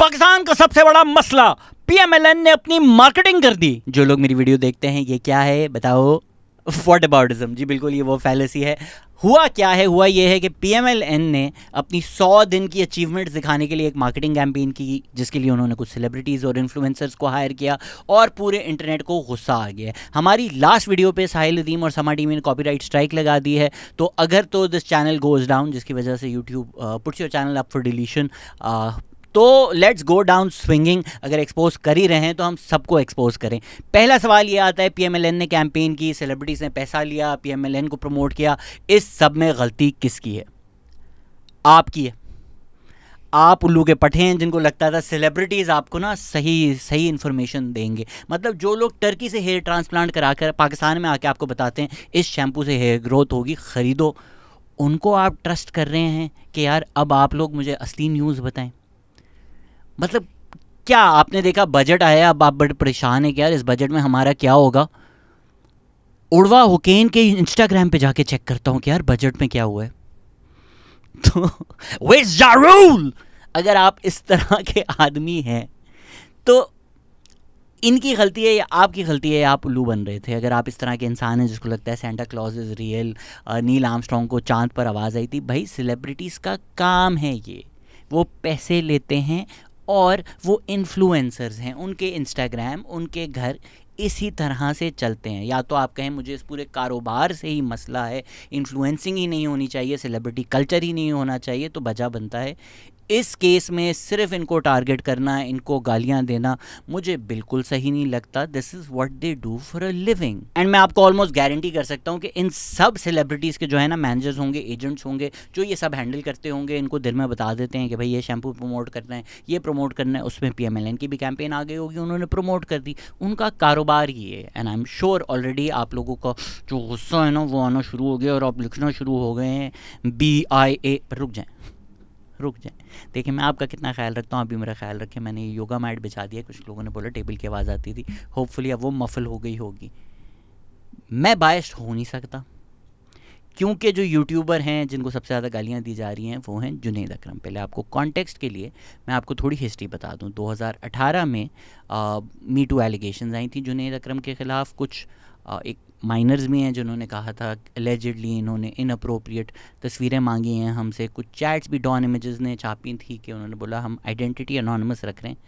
पाकिस्तान का सबसे बड़ा मसला, पीएमएलएन ने अपनी मार्केटिंग कर दी। जो लोग मेरी वीडियो देखते हैं, ये क्या है बताओ? व्हाटअबाउटिज्म। जी बिल्कुल, ये वो फैलेसी है। हुआ क्या है? हुआ ये है कि पीएमएलएन ने अपनी 100 दिन की अचीवमेंट्स दिखाने के लिए एक मार्केटिंग कैंपेन की, जिसके लिए उन्होंने कुछ सेलिब्रिटीज़ और इन्फ्लुएंसर्स को हायर किया और पूरे इंटरनेट को गुस्सा आ गया है। हमारी लास्ट वीडियो पे साहिल नदीम और समा टीवी ने कॉपीराइट स्ट्राइक लगा दी है, तो अगर तो दिस चैनल गोज डाउन, जिसकी वजह से YouTube puts your channel up for deletion, तो लेट्स गो डाउन स्विंगिंग। अगर एक्सपोज कर ही रहे हैं तो हम सबको एक्सपोज करें। पहला सवाल ये आता है, पीएमएलएन ने कैंपेन की, सेलिब्रिटीज़ ने पैसा लिया, पीएमएलएन को प्रमोट किया, इस सब में गलती किसकी है? आपकी है। आप उल्लू के पट्टे हैं जिनको लगता था सेलिब्रिटीज़ आपको ना सही इन्फॉर्मेशन देंगे। मतलब जो लोग टर्की से हेयर ट्रांसप्लांट कराकर पाकिस्तान में आके आपको बताते हैं इस शैम्पू से हेयर ग्रोथ होगी, ख़रीदो, उनको आप ट्रस्ट कर रहे हैं कि यार अब आप लोग मुझे असली न्यूज़ बताएं। मतलब क्या आपने देखा बजट आया, अब आप बड़े परेशान हैं कि यार इस बजट में हमारा क्या होगा? उड़वा हुकैन के इंस्टाग्राम पे जाके चेक करता हूँ कि यार बजट में क्या हुआ है। तो व्हेयर्स योर रूल? अगर आप इस तरह के आदमी हैं तो इनकी गलती है या आपकी गलती है, या आप उल्लू बन रहे थे? अगर आप इस तरह के इंसान हैं जिसको लगता है Santa Claus is real, Neil Armstrong को चांद पर आवाज़ आई थी, भाई सेलिब्रिटीज़ का काम है ये, वो पैसे लेते हैं और वो इन्फ्लुएंसर्स हैं, उनके इंस्टाग्राम, उनके घर इसी तरह से चलते हैं। या तो आप कहें मुझे इस पूरे कारोबार से ही मसला है, इन्फ्लुएंसिंग ही नहीं होनी चाहिए, सेलिब्रिटी कल्चर ही नहीं होना चाहिए, तो बजा बनता है। इस केस में सिर्फ इनको टारगेट करना, इनको गालियां देना मुझे बिल्कुल सही नहीं लगता। This is what they do for a living. And मैं आपको ऑलमोस्ट गारंटी कर सकता हूं कि इन सब सेलिब्रिटीज़ के जो है ना मैनेजर्स होंगे, एजेंट्स होंगे, जो ये सब हैंडल करते होंगे, इनको दिल में बता देते हैं कि भाई ये शैम्पू प्रमोट करना है, ये प्रमोट करना है। उसमें पीएमएलएन की भी कैंपेन आ गई होगी, उन्होंने प्रमोट कर दी, उनका कारोबार ये है। And I am sure already आप लोगों का जो गुस्सा है ना वो आना शुरू हो गया और आप लिखना शुरू हो गए हैं BIA। पर रुक जाएं। देखिए मैं आपका कितना ख्याल रखता हूँ, आप भी मेरा ख्याल रखें। मैंने योगा मैट बिछा दिया, कुछ लोगों ने बोला टेबल की आवाज़ आती थी, होपफुली अब वो मफल हो गई होगी। मैं बायस्ड हो नहीं सकता क्योंकि जो यूट्यूबर हैं जिनको सबसे ज़्यादा गालियाँ दी जा रही हैं वो हैं जुनैद अकरम। पहले आपको कॉन्टेक्स्ट के लिए मैं आपको थोड़ी हिस्ट्री बता दूं। 2018 में मी टू एलिगेशंस आई थी जुनैद अकरम के ख़िलाफ़। कुछ एक माइनर्स भी हैं जिन्होंने कहा था एलिजिडली इन्होंने इनअप्रोप्रिएट तस्वीरें मांगी हैं हमसे। कुछ चैट्स भी डॉन इमेजेस ने छापी थी कि उन्होंने बोला हम आइडेंटिटी अनोनिमस रख रहे हैं।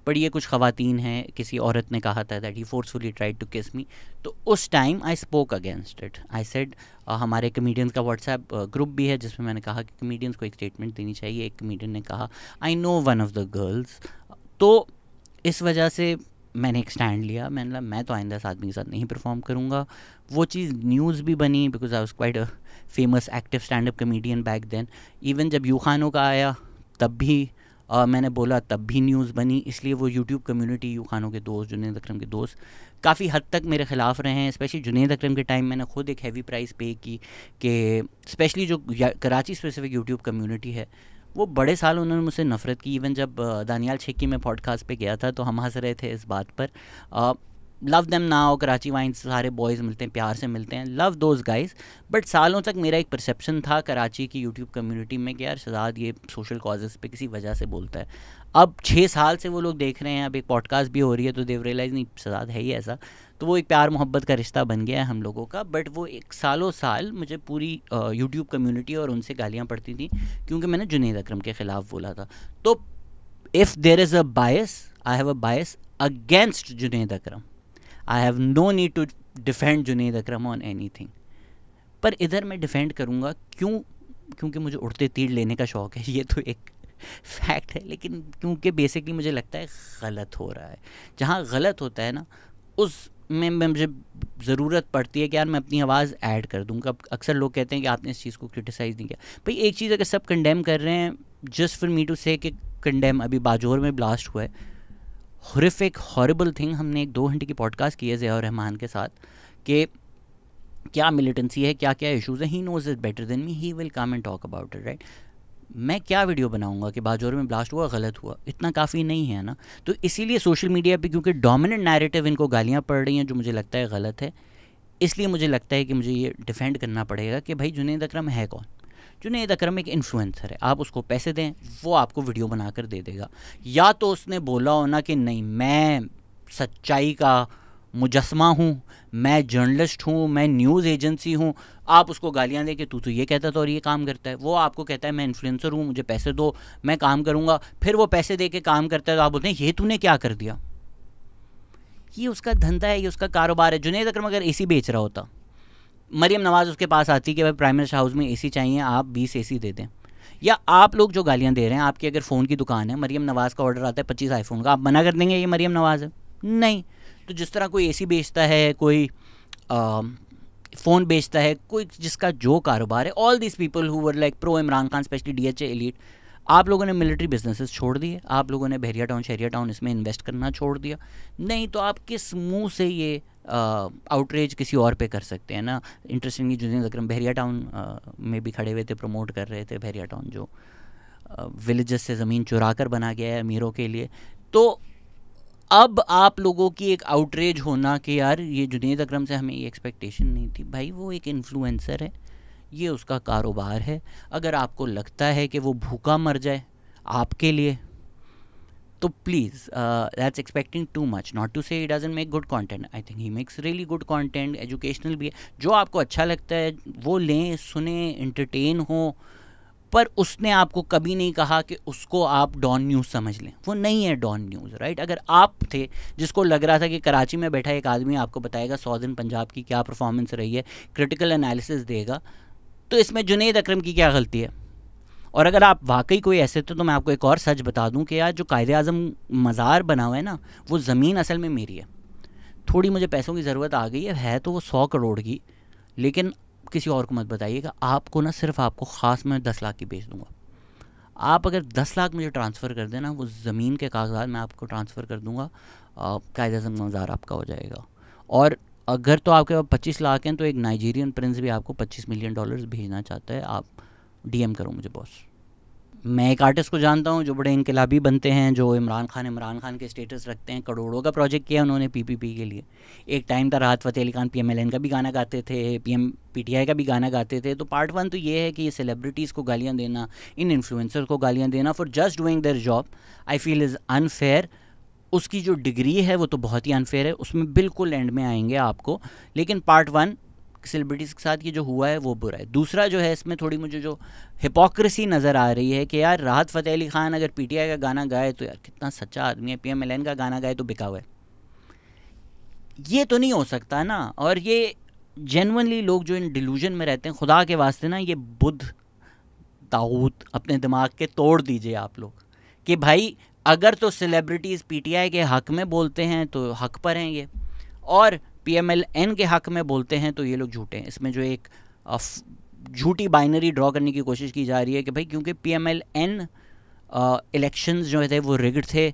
पर ये कुछ ख़वातीन हैं, किसी औरत ने कहा था that he forcefully tried to kiss me. तो उस time I spoke against it. I said हमारे कमेडियंस का व्हाट्सएप ग्रुप भी है जिसमें मैंने कहा कि कमेडियंस को एक स्टेटमेंट देनी चाहिए। एक कमेडियन ने कहा I know one of the girls. तो इस वजह से मैंने एक स्टैंड लिया। मैंने कहा मैं तो आइंदा इस आदमी के साथ नहीं परफॉर्म करूँगा। वो चीज़ न्यूज़ भी बनी because I was quite a famous active stand up comedian back then. Even जब यू खानों का आया तब भी मैंने बोला, तब भी न्यूज़ बनी। इसलिए वो यूट्यूब कम्युनिटी, यू खानों के दोस्त, जुनैद अकरम के दोस्त काफ़ी हद तक मेरे ख़िलाफ़ रहे हैं। स्पेशली जुनैद अकरम के टाइम मैंने खुद एक हैवी प्राइस पे की कि स्पेशली जो कराची स्पेसिफिक यूट्यूब कम्युनिटी है वो बड़े साल उन्होंने मुझसे नफ़रत की। इवन जब दानियाल शेखी में पॉडकास्ट पे गया था तो हम हंस रहे थे इस बात पर। Love them now, Karachi Vynz सारे बॉयज़ मिलते हैं, प्यार से मिलते हैं, लव दोज गाइज। बट सालों तक मेरा एक परसेप्शन था कराची की यूट्यूब कम्युनिटी में कि यार शहजाद ये सोशल कॉजेज़ पे किसी वजह से बोलता है। अब 6 साल से वो लोग देख रहे हैं, अब एक पॉडकास्ट भी हो रही है तो देव रियलाइज़ नहीं शहजाद है ही ऐसा। तो वो एक प्यार मोहब्बत का रिश्ता बन गया है हम लोगों का। बट वो एक सालों साल मुझे पूरी यूट्यूब कम्युनिटी और उनसे गालियाँ पड़ती थी क्योंकि मैंने जुनैद अकरम के ख़िलाफ़ बोला था। तो if there is a bias, I have a bias against Junaid Akram. I have no need to defend Junaid Akram on anything. पर इधर मैं डिफेंड करूँगा क्यों? क्योंकि मुझे उड़ते तीर लेने का शौक़ है, ये तो एक फैक्ट है। लेकिन क्योंकि बेसिकली मुझे लगता है गलत हो रहा है। जहाँ गलत होता है ना उस में मुझे ज़रूरत पड़ती है कि यार मैं अपनी आवाज़ ऐड कर दूँगा। अक्सर लोग कहते हैं कि आपने इस चीज़ को क्रिटिसाइज़ नहीं किया। भाई एक चीज़ अगर सब कंडेम कर रहे हैं जस्ट फॉर मी टू से कि कंडेम, अभी बाजोर में ब्लास्ट हुआ है, हॉरिफिक हॉरिबल थिंग। हमने एक 2 घंटे की पॉडकास्ट की है ज़िया रहमान के साथ कि क्या मिलिटेंसी है, क्या क्या इशूज़ है। He knows it better than me, he will come and talk about it, right. मैं क्या वीडियो बनाऊंगा कि बाजोर में ब्लास्ट हुआ, गलत हुआ, इतना काफ़ी नहीं है ना। तो इसीलिए सोशल मीडिया पे क्योंकि डोमिनेंट नैरेटिव इनको गालियाँ पड़ रही हैं जो मुझे लगता है गलत है, इसलिए मुझे लगता है कि मुझे ये डिफेंड करना पड़ेगा कि भाई जुनैद अकरम है कौन। जुनैद अकरम एक इन्फ्लुएंसर है, आप उसको पैसे दें, वो आपको वीडियो बनाकर दे देगा। या तो उसने बोला हो ना कि नहीं मैं सच्चाई का मुजस्मा हूँ, मैं जर्नलिस्ट हूँ, मैं न्यूज़ एजेंसी हूँ, आप उसको गालियाँ दे कि तू तो ये कहता था और ये काम करता है। वो आपको कहता है मैं इन्फ्लुएंसर हूँ, मुझे पैसे दो, मैं काम करूँगा। फिर वो पैसे दे के काम करता है तो आप बोलते हैं ये तूने क्या कर दिया। ये उसका धंधा है, ये उसका कारोबार है। जुनैद अकरम अगर एसी बेच रहा होता, मरियम नवाज़ उसके पास आती कि भाई प्राइम मिनिस्टर हाउस में एसी चाहिए, आप 20 एसी दे दें। या आप लोग जो गालियाँ दे रहे हैं, आपकी अगर फ़ोन की दुकान है, मरियम नवाज़ का ऑर्डर आता है 25 आईफोन का, आप मना कर देंगे ये मरियम नवाज़ है? नहीं। तो जिस तरह कोई एसी बेचता है, कोई फ़ोन बेचता है, कोई जिसका जो कारोबार है, all this people who were like pro Imran Khan, specially DHA elite, आप लोगों ने मिलिट्री बिजनेसेस छोड़ दिए, आप लोगों ने बहरिया टाउन शहरिया टाउन इसमें इन्वेस्ट करना छोड़ दिया। नहीं तो आप किस मुंह से ये आउटरीच किसी और पे कर सकते हैं ना। इंटरेस्टिंगली जुनैद अकरम बहरिया टाउन में भी खड़े हुए थे, प्रमोट कर रहे थे बहरिया टाउन जो विलेजेस से ज़मीन चुरा कर बना गया है अमीरों के लिए। तो अब आप लोगों की एक आउटरीच होना कि यार ये जुनैद अकरम से हमें ये एक्सपेक्टेशन नहीं थी। भाई वो एक इन्फ्लुएंसर है, ये उसका कारोबार है। अगर आपको लगता है कि वो भूखा मर जाए आपके लिए तो please that's expecting too much. Not to say he doesn't make good content, I think he makes really good content, educational भी है। जो आपको अच्छा लगता है वो लें, सुने, एंटरटेन हो। पर उसने आपको कभी नहीं कहा कि उसको आप डॉन न्यूज़ समझ लें, वो नहीं है डॉन न्यूज़, राइट। अगर आप थे जिसको लग रहा था कि कराची में बैठा एक आदमी आपको बताएगा सॉदर्न पंजाब की क्या परफॉर्मेंस रही है, क्रिटिकल एनालिसिस देगा, तो इसमें जुनैद अकरम की क्या गलती है। और अगर आप वाकई कोई ऐसे थे तो मैं आपको एक और सच बता दूं कि यार जो कायदे आज़म मज़ार बना हुआ है ना, वो ज़मीन असल में मेरी है। थोड़ी मुझे पैसों की ज़रूरत आ गई है तो वो 100 करोड़ की, लेकिन किसी और को मत बताइएगा। आपको ना सिर्फ आपको ख़ास मैं 10 लाख की बेच दूंगा। आप अगर 10 लाख मुझे ट्रांसफ़र कर देना, वो ज़मीन के कागजात मैं आपको ट्रांसफ़र कर दूंगा, कायदे आज़म मज़ार आपका हो जाएगा। और अगर तो आपके पास 25 लाख हैं तो एक नाइजीरियन प्रिंस भी आपको $25 मिलियन भेजना चाहता है, आप डीएम करो मुझे बॉस। मैं एक आर्टिस्ट को जानता हूँ जो बड़े इनकलाबी बनते हैं, जो इमरान खान के स्टेटस रखते हैं। करोड़ों का प्रोजेक्ट किया उन्होंने पीपीपी के लिए। एक टाइम था राहत फ़तेह अली खान पीएमएलएन का भी गाना गाते थे, पीटीआई का भी गाना गाते थे। तो पार्ट 1 तो ये है कि ये सेलिब्रिटीज़ को गालियाँ देना, इन इन्फ्लुएंसर को गालियाँ देना for just doing their job, I feel is unfair. उसकी जो डिग्री है वो तो बहुत ही अनफेयर है, उसमें बिल्कुल एंड में आएंगे आपको। लेकिन पार्ट 1 सेलिब्रिटीज़ के साथ ये जो हुआ है वो बुरा है। दूसरा जो है, इसमें थोड़ी मुझे जो हिपोक्रेसी नज़र आ रही है कि यार राहत फ़तेह अली खान अगर पीटीआई का गाना गाए तो यार कितना सच्चा आदमी है, पीएमएलएन का गाना गाए तो बिका हुआ है। ये तो नहीं हो सकता ना। और ये जेन्युइनली लोग जो इन डिल्यूजन में रहते हैं, खुदा के वास्ते ना ये बुद्ध ताऊत अपने दिमाग के तोड़ दीजिए आप लोग कि भाई अगर तो सेलिब्रिटीज़ पीटीआई के हक़ में बोलते हैं तो हक़ पर हैं ये, और पीएमएलएन के हक़ में बोलते हैं तो ये लोग झूठे हैं। इसमें जो एक झूठी बाइनरी ड्रॉ करने की कोशिश की जा रही है कि भाई क्योंकि पीएमएलएन इलेक्शंस जो थे वो रिग्ड थे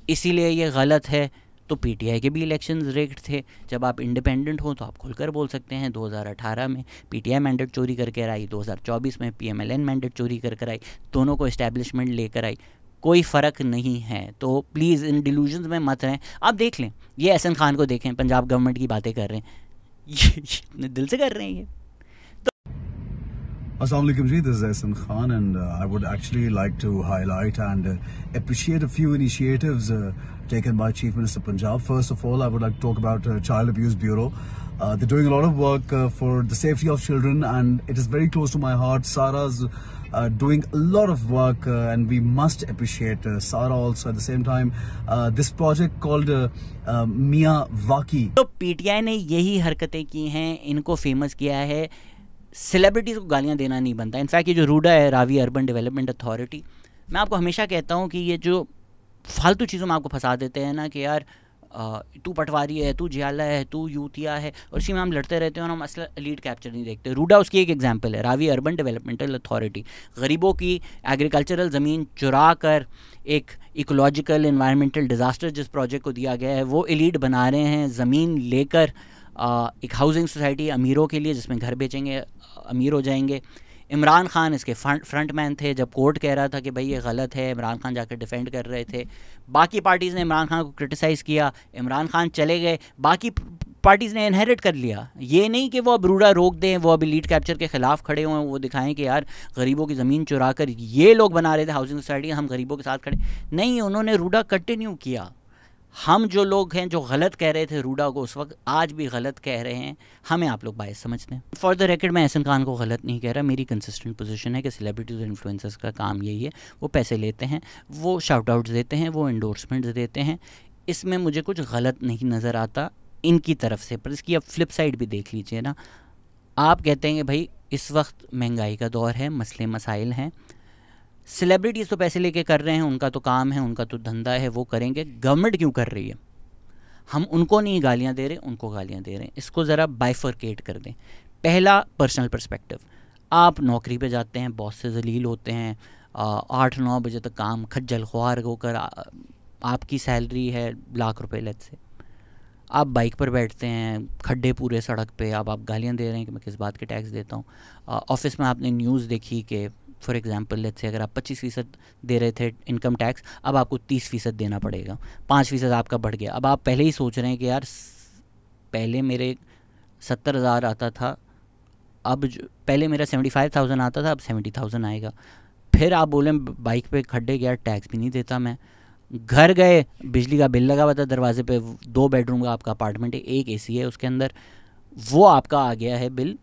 इसीलिए ये गलत है, तो पीटीआई के भी इलेक्शंस रिग्ड थे। जब आप इंडिपेंडेंट हो तो आप खुलकर बोल सकते हैं। 2018 में पीटीआई मैंडेट चोरी करके आई, 2024 में पीएमएलएन मैंडेट चोरी कर आई, दोनों को इस्टेब्लिशमेंट लेकर आई, कोई फ़र्क नहीं है। तो प्लीज़ इन डिल्यूजन्स में मत रहें। आप देख लें, ये एहसन खान को देखें, पंजाब गवर्नमेंट की बातें कर रहे हैं, ये इतने दिल से कर रहे हैं ये। Assalamu alaikum ji, this is Ehsan Khan and I would actually like to highlight and appreciate a few initiatives taken by Chief Minister Punjab. First of all, I would like to talk about Child Abuse Bureau. They're doing a lot of work for the safety of children and it is very close to my heart. Sara's doing a lot of work and we must appreciate Sara also. At the same time, this project called Miyawaki. तो PTI ने यही हरकतें की हैं, इनको famous किया है। Celebrities को गालियाँ देना नहीं बनता। इनफैक्ट ये जो रूडा है, रावी अर्बन डेवलपमेंट अथॉरिटी, मैं आपको हमेशा कहता हूँ कि ये जो फालतू चीज़ों में आपको फंसा देते हैं ना कि यार तू पटवारी है, तू जियाला है, तू यूतिया है, और इसी में हम लड़ते रहते हैं और हम असल लीड कैप्चर नहीं देखते। रूडा उसकी एक एग्जांपल है। रावी अर्बन डेवलपमेंटल अथॉरिटी गरीबों की एग्रीकल्चरल ज़मीन चुरा कर एक इकोलॉजिकल इन्वायरमेंटल डिज़ास्टर जिस प्रोजेक्ट को दिया गया है वो एलीट बना रहे हैं। ज़मीन लेकर एक हाउसिंग सोसाइटी अमीरों के लिए जिसमें घर बेचेंगे, अमीर हो जाएंगे। इमरान खान इसके फ्रंट मैन थे। जब कोर्ट कह रहा था कि भाई ये गलत है, इमरान खान जाकर डिफेंड कर रहे थे। बाकी पार्टीज़ ने इमरान खान को क्रिटिसाइज़ किया, इमरान खान चले गए, बाकी पार्टीज़ ने इनहेरिट कर लिया। ये नहीं कि वो अब रूडा रोक दें, वो अब एलीट कैप्चर के ख़िलाफ़ खड़े हों, वो दिखाएं कि यार गरीबों की ज़मीन चुरा कर ये लोग बना रहे थे हाउसिंग सोसाइटी, हम गरीबों के साथ खड़े नहीं। उन्होंने रूडा कंटिन्यू किया। हम जो लोग हैं जो गलत कह रहे थे रूडा को उस वक्त, आज भी गलत कह रहे हैं, हमें आप लोग बायस समझते हैं। फॉर द रिकॉर्ड मैं एहसन खान को गलत नहीं कह रहा, मेरी कंसिस्टेंट पोजीशन है कि सेलिब्रिटीज़ और इन्फ्लुएंसर्स का काम यही है, वो पैसे लेते हैं, वो शाउट आउट्स देते हैं, वो एंडोर्समेंट्स देते हैं, इसमें मुझे कुछ गलत नहीं नज़र आता इनकी तरफ से। पर इसकी अब फ्लिप साइड भी देख लीजिए ना, आप कहते हैं कि भाई इस वक्त महंगाई का दौर है, मसले मसाइल हैं, सेलिब्रिटीज़ तो पैसे लेके कर रहे हैं, उनका तो काम है, उनका तो धंधा है, वो करेंगे, गवर्नमेंट क्यों कर रही है? हम उनको नहीं गालियां दे रहे, उनको गालियां दे रहे हैं। इसको ज़रा बाइफरकेट कर दें। पहला पर्सनल पर्सपेक्टिव, आप नौकरी पे जाते हैं, बॉस से जलील होते हैं, 8-9 बजे तक काम खज्जल ख्वार होकर, आपकी सैलरी है लाख रुपए लेट से, आप बाइक पर बैठते हैं, खड्डे पूरे सड़क पे, अब आप गालियां दे रहे हैं कि मैं किस बात के टैक्स देता हूँ। ऑफिस में आपने न्यूज़ देखी कि फॉर एग्जांपल लेट्स से अगर आप 25% दे रहे थे इनकम टैक्स, अब आपको 30% देना पड़ेगा, 5% आपका बढ़ गया। अब आप पहले ही सोच रहे हैं कि यार पहले मेरे 70,000 आता था, अब पहले मेरा 75,000 आता था, अब 70,000 आएगा। फिर आप बोले बाइक पे खड्डे गया, टैक्स भी नहीं देता मैं। घर गए, बिजली का बिल लगा हुआ था दरवाजे पे, 2 बेडरूम का आपका अपार्टमेंट है, 1 AC है उसके अंदर, वो आपका आ गया है बिल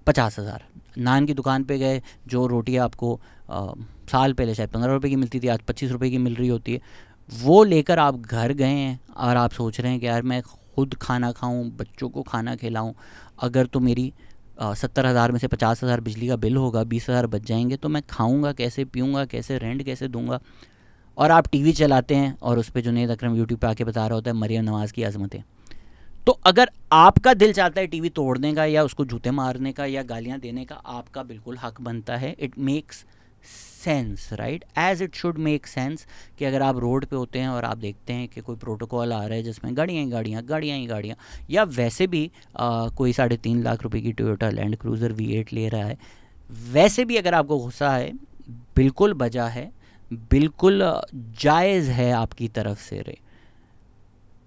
50,000। नान की दुकान पे गए, जो रोटी आपको साल पहले शायद 15 रुपये की मिलती थी, आज 25 रुपये की मिल रही होती है, वो लेकर आप घर गए हैं और आप सोच रहे हैं कि यार मैं खुद खाना खाऊं, बच्चों को खाना खिलाऊं, अगर तो मेरी 70,000 में से 50,000 बिजली का बिल होगा, 20,000 बच जाएंगे, तो मैं खाऊंगा कैसे, पीऊँगा कैसे, रेंट कैसे दूंगा। और आप टीवी चलाते हैं और उस पर जुनैद अकरम यूट्यूब पे आके बता रहा होता है मरियम नवाज़ की अज़मतें। तो अगर आपका दिल चाहता है टीवी तोड़ने का या उसको जूते मारने का या गालियां देने का, आपका बिल्कुल हक बनता है। It makes sense, right, as it should make sense कि अगर आप रोड पे होते हैं और आप देखते हैं कि कोई प्रोटोकॉल आ रहा है जिसमें गाड़ियाँ, या वैसे भी कोई 3.5 लाख रुपए की टोयोटा लैंड क्रूज़र V8 ले रहा है, वैसे भी अगर आपको गुस्सा है, बिल्कुल बजा है, बिल्कुल जायज़ है आपकी तरफ से। रे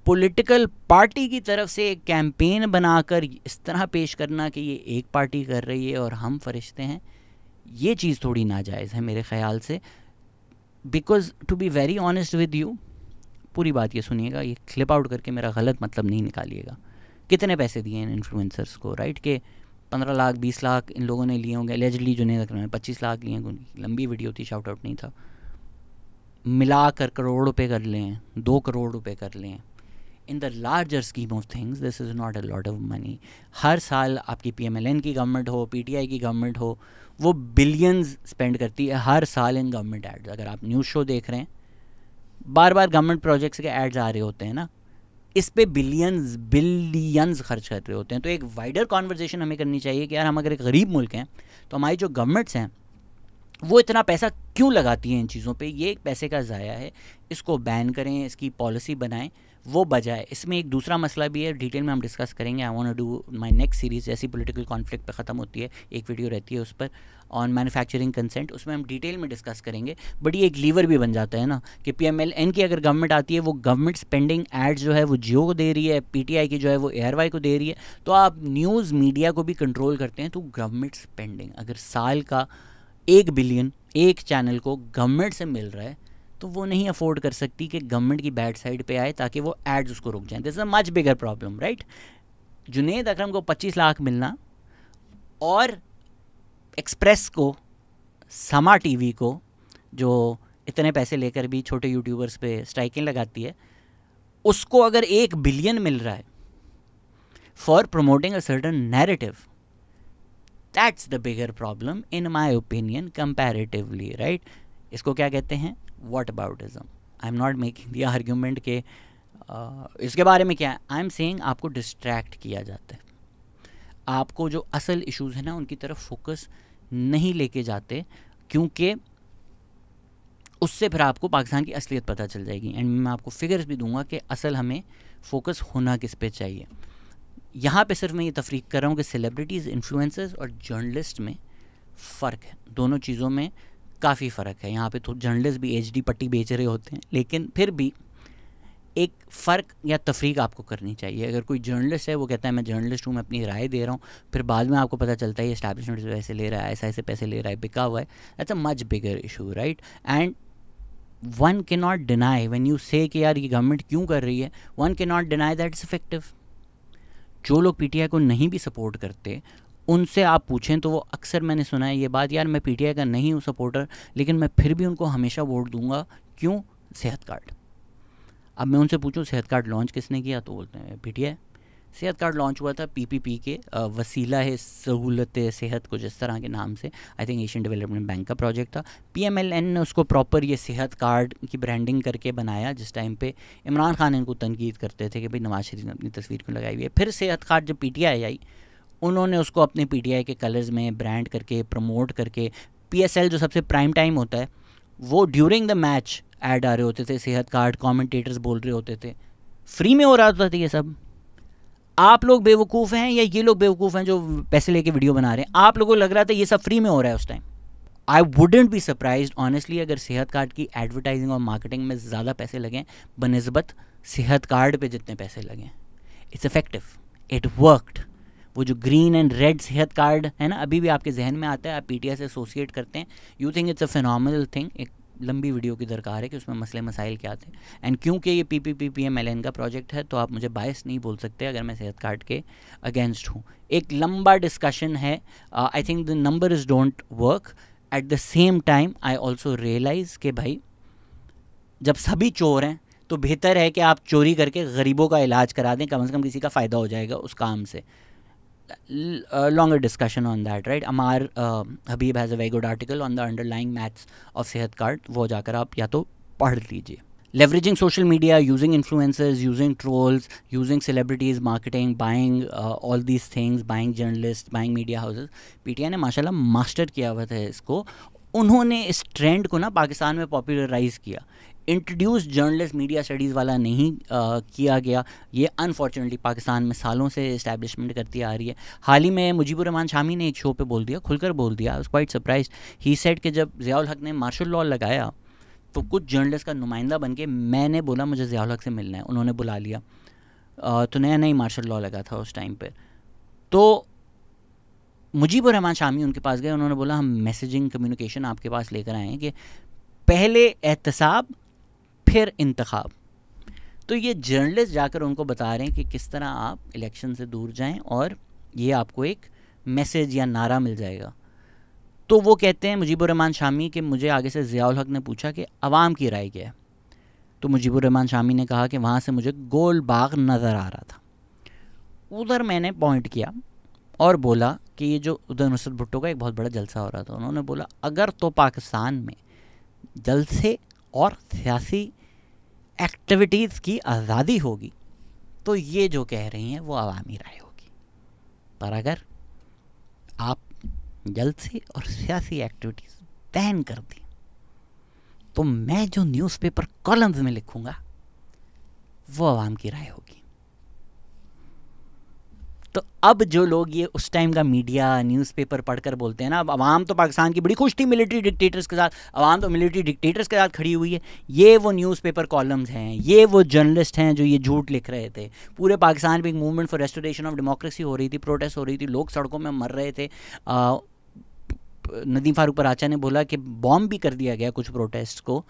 पॉलिटिकल पार्टी की तरफ से एक कैंपेन बनाकर इस तरह पेश करना कि ये एक पार्टी कर रही है और हम फरिश्ते हैं, ये चीज़ थोड़ी नाजायज़ है मेरे ख़्याल से। Because to be very honest with you, पूरी बात ये सुनिएगा, ये क्लिप आउट करके मेरा गलत मतलब नहीं निकालिएगा। कितने पैसे दिए इन इन्फ्लुएंसर्स को, राइट, के 15 लाख 20 लाख इन लोगों ने लिए होंगे, एलिजिडली जुनैद अकरम ने 25 लाख लिए होंगे, लंबी वीडियो थी, शाउट आउट नहीं था, मिलाकर करोड़ रुपए कर लें, 2 करोड़ रुपए कर लें। In the larger scheme of things this is not a lot of money. हर साल आपकी PMLN की गवर्नमेंट हो, PTI की गवर्नमेंट हो, वो बिलियंस स्पेंड करती है हर साल इन गवर्नमेंट एड्स। अगर आप न्यूज़ शो देख रहे हैं, बार बार गवर्नमेंट प्रोजेक्ट्स के एड्स आ रहे होते हैं ना, इस पे बिलियंस खर्च कर रहे होते हैं। तो एक वाइडर कॉन्वर्जेशन हमें करनी चाहिए कि यार हम अगर एक गरीब मुल्क हैं तो हमारी जो गवर्नमेंट्स हैं वो इतना पैसा क्यों लगाती हैं इन चीज़ों पे, ये एक पैसे का ज़ाया है, इसको बैन करें, इसकी पॉलिसी बनाएं, वो बजाय। इसमें एक दूसरा मसला भी है, डिटेल में हम डिस्कस करेंगे। I want to do my next series, जैसी पॉलिटिकल कॉन्फ्लिक्ट पे ख़त्म होती है एक वीडियो रहती है उस पर, ऑन मैन्युफैक्चरिंग कंसेंट, उसमें हम डिटेल में डिस्कस करेंगे। बट ये एक लीवर भी बन जाता है ना कि PMLN की अगर गवर्नमेंट आती है, वो गवर्नमेंट स्पेंडिंग एड्स जो है वो जियो को दे रही है, PTI की जो है वो ARY को दे रही है, तो आप न्यूज़ मीडिया को भी कंट्रोल करते हैं। तो गवर्नमेंट स्पेंडिंग अगर साल का 1 बिलियन एक चैनल को गवर्नमेंट से मिल रहा है, तो वो नहीं अफोर्ड कर सकती कि गवर्नमेंट की बैड साइड पे आए ताकि वो एड्स उसको रुक जाएं। This is a much bigger problem, right. Junaid Akram को 25 लाख मिलना और एक्सप्रेस को, समा TV को, जो इतने पैसे लेकर भी छोटे यूट्यूबर्स पे स्ट्राइकें लगाती है, उसको अगर 1 बिलियन मिल रहा है for promoting a certain narrative, that's the bigger problem in my opinion comparatively, right. इसको क्या कहते हैं, whataboutism. I am not making the argument के इसके बारे में क्या है, आई एम सेइंग आपको डिस्ट्रैक्ट किया जाता है, आपको जो असल इश्यूज़ हैं ना उनकी तरफ फोकस नहीं लेके जाते, क्योंकि उससे फिर आपको पाकिस्तान की असलियत पता चल जाएगी। एंड मैं आपको फिगर्स भी दूंगा कि असल हमें फोकस होना किस पे चाहिए। यहाँ पे सिर्फ मैं ये तफरीक कर रहा हूँ कि सेलिब्रिटीज़, इन्फ्लुएंसर्स और जर्नलिस्ट में फ़र्क है, दोनों चीज़ों में काफ़ी फ़र्क है। यहाँ पे तो जर्नलिस्ट भी HD पट्टी बेच रहे होते हैं, लेकिन फिर भी एक फ़र्क या तफरीक आपको करनी चाहिए। अगर कोई जर्नलिस्ट है वो कहता है मैं जर्नलिस्ट हूँ, मैं अपनी राय दे रहा हूँ, फिर बाद में आपको पता चलता है ये एस्टैब्लिशमेंट से पैसे ले रहा है, ऐसे पैसे ले रहा है, बिका हुआ है, that's a much bigger issue, right. And one के नॉट डिनाई व्हेन यू से कि यार ये गवर्नमेंट क्यों कर रही है, वन के not deny that is effective. जो लोग पीटीआई को नहीं भी सपोर्ट करते उनसे आप पूछें तो वो अक्सर, मैंने सुना है ये बात, यार मैं पीटीआई का नहीं हूँ सपोर्टर, लेकिन मैं फिर भी उनको हमेशा वोट दूंगा। क्यों? सेहत कार्ड। अब मैं उनसे पूछूं सेहत कार्ड लॉन्च किसने किया, तो बोलते हैं पीटीआई। सेहत कार्ड लॉन्च हुआ था पीपीपी के वसीला है सहूलत सेहत कुछ इस तरह के नाम से, I think Asian development bank का प्रोजेक्ट था। पीएमएलएन ने उसको प्रॉपर ये सेहत कार्ड की ब्रांडिंग करके बनाया, जिस टाइम पे इमरान खान इनको तनकीद करते थे कि भाई नवाज शरीफ ने अपनी तस्वीर क्यों लगाई हुई है। फिर सेहत कार्ड जब पीटीआई आई, उन्होंने उसको अपने पीटीआई के कलर्स में ब्रांड करके प्रमोट करके, पीएसएल जो सबसे प्राइम टाइम होता है वो ड्यूरिंग द मैच ऐड आ रहे होते थे, सेहत कार्ड, कमेंटेटर्स बोल रहे होते थे, फ्री में हो रहा होता था ये सब। आप लोग बेवकूफ़ हैं या ये लोग बेवकूफ़ हैं जो पैसे लेके वीडियो बना रहे हैं? आप लोगों को लग रहा था ये सब फ्री में हो रहा है उस time. I wouldn't be surprised honestly अगर सेहत कार्ड की एडवर्टाइजिंग और मार्केटिंग में ज़्यादा पैसे लगें बनिस्बत सेहत कार्ड पे जितने पैसे लगें। It's effective, it worked. वो जो ग्रीन एंड रेड सेहत कार्ड है ना, अभी भी आपके जहन में आता है, आप पीटीआई से एसोसिएट करते हैं, you think it's a phenomenal thing. एक लंबी वीडियो की दरकार है कि उसमें मसले मसाइल क्या थे। एंड क्योंकि ये पीएमएलएन का प्रोजेक्ट है तो आप मुझे बायस नहीं बोल सकते अगर मैं सेहत कार्ड के अगेंस्ट हूँ। एक लंबा डिस्कशन है, I think the numbers don't work. At the same time I also realise कि भाई जब सभी चोर हैं तो बेहतर है कि आप चोरी करके गरीबों का इलाज करा दें, कम से कम किसी का फ़ायदा हो जाएगा उस काम से। Longer discussion on that, right? Amar Habib has a very good article on the underlying maths of सेहत कार्ड, वो जाकर आप या तो पढ़ लीजिए। Leveraging social media, using influencers, using trolls, using celebrities, marketing, buying all these things, buying journalists, buying media houses, PTI ने माशाल्लाह मास्टर किया हुआ था इसको। उन्होंने इस ट्रेंड को ना पाकिस्तान में पॉपुलराइज़ किया। इंट्रोड्यूस जर्नलिस्ट मीडिया स्टडीज़ वाला नहीं किया गया। ये अनफॉर्चुनेटली पाकिस्तान में सालों से इस्टेब्लिशमेंट करती आ रही है। हाल ही में मुजीबुर रहमान शामी ने एक शो पे बोल दिया, खुलकर बोल दिया, आई was quite surprised. He said कि जब ज़ियाउल हक ने मार्शल लॉ लगाया तो कुछ जर्नलिस्ट का नुमाइंदा बन के मैंने बोला मुझे ज़ियाउल हक से मिलना है, उन्होंने बुला लिया। तो नया नई मार्शल लॉ लगा था उस टाइम पर। तो मुजीबुर रहमान शामी उनके पास गए, उन्होंने बोला हम मैसेजिंग कम्युनिकेशन आपके पास लेकर आए हैं कि पहले एहतसाब फिर इंतखाब। तो ये जर्नलिस्ट जाकर उनको बता रहे हैं कि किस तरह आप इलेक्शन से दूर जाएं और ये आपको एक मैसेज या नारा मिल जाएगा। तो वो कहते हैं मुजीबुर रहमान शामी कि मुझे आगे से ज़ियाउल हक ने पूछा कि अवाम की राय क्या है। तो मुजीबुर रहमान शामी ने कहा कि वहाँ से मुझे गोल बाग नज़र आ रहा था, उधर मैंने पॉइंट किया और बोला कि ये जो उधर नुसरत भुट्टो का एक बहुत बड़ा जलसा हो रहा था। उन्होंने बोला अगर तो पाकिस्तान में जलसे और सियासी एक्टिविटीज़ की आज़ादी होगी तो ये जो कह रही हैं वो अवामी राय होगी, पर अगर आप जलसे और सियासी एक्टिविटीज़ बैन कर दी तो मैं जो न्यूज़पेपर कॉलम्स में लिखूँगा वो अवाम की राय होगी। तो अब जो लोग ये उस टाइम का मीडिया न्यूज़पेपर पढ़कर बोलते हैं ना, अब अवाम तो पाकिस्तान की बड़ी खुश थी मिलिट्री डिक्टेटर्स के साथ, अवाम तो मिलिट्री डिक्टेटर्स के साथ खड़ी हुई है, ये वो न्यूज़पेपर कॉलम्स हैं, ये वो जर्नलिस्ट हैं जो ये झूठ लिख रहे थे। पूरे पाकिस्तान में एक movement for restoration of democracy हो रही थी, प्रोटेस्ट हो रही थी, लोग सड़कों में मर रहे थे। नदीम फारूक पराचा ने बोला कि बॉम्ब भी कर दिया गया कुछ प्रोटेस्ट को,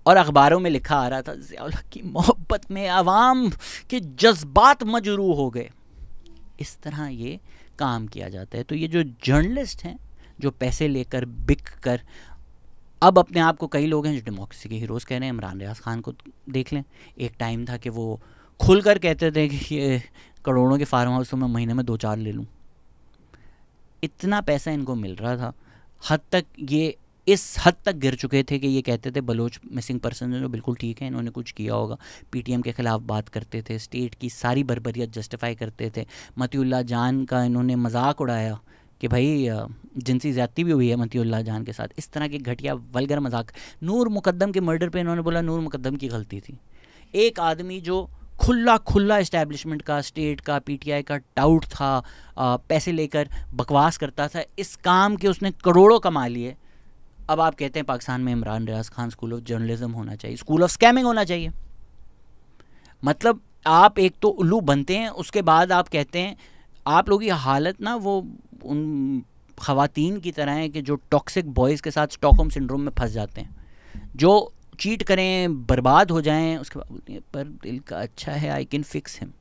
और अखबारों में लिखा आ रहा था ज़ियाउल हक की मोहब्बत में अवाम के जज्बात मजरूह हो गए। इस तरह ये काम किया जाता है। तो ये जो जर्नलिस्ट हैं जो पैसे लेकर बिक कर, अब अपने आप को कई लोग हैं जो डेमोक्रेसी के हीरोज़ कह रहे हैं। इमरान रियाज खान को देख लें, एक टाइम था कि वो खुलकर कहते थे कि ये करोड़ों के फार्म हाउस तो मैं महीने में 2-4 ले लूँ। इतना पैसा इनको मिल रहा था, हद तक ये इस हद तक गिर चुके थे कि ये कहते थे बलोच मिसिंग पर्सन जो बिल्कुल ठीक है, इन्होंने कुछ किया होगा। पीटीएम के ख़िलाफ़ बात करते थे, स्टेट की सारी बर्बरियत जस्टिफाई करते थे। मतीउल्लाह जान का इन्होंने मजाक उड़ाया कि भाई जिनसी ज़्यादती भी हुई है मतीउल्लाह जान के साथ, इस तरह के घटिया वल्गर मजाक। नूर मुकद्दम के मर्डर पे इन्होंने बोला नूर मुकद्दम की गलती थी। एक आदमी जो खुला इस्टेब्लिशमेंट का, स्टेट का, पीटीआई का टाउट था, पैसे लेकर बकवास करता था, इस काम के उसने करोड़ों कमा लिए। अब आप कहते हैं पाकिस्तान में Imran Riaz Khan school of journalism होना चाहिए, स्कूल ऑफ स्कैमिंग होना चाहिए। मतलब आप एक तो उल्लू बनते हैं, उसके बाद आप कहते हैं, आप लोगों की हालत ना वो उन ख़वातीन की तरह है कि जो टॉक्सिक बॉयज़ के साथ स्टॉकहोम सिंड्रोम में फंस जाते हैं, जो चीट करें, बर्बाद हो जाएं, उसके बाद बोलते हैं पर दिल का अच्छा है, आई कैन फिक्स हिम।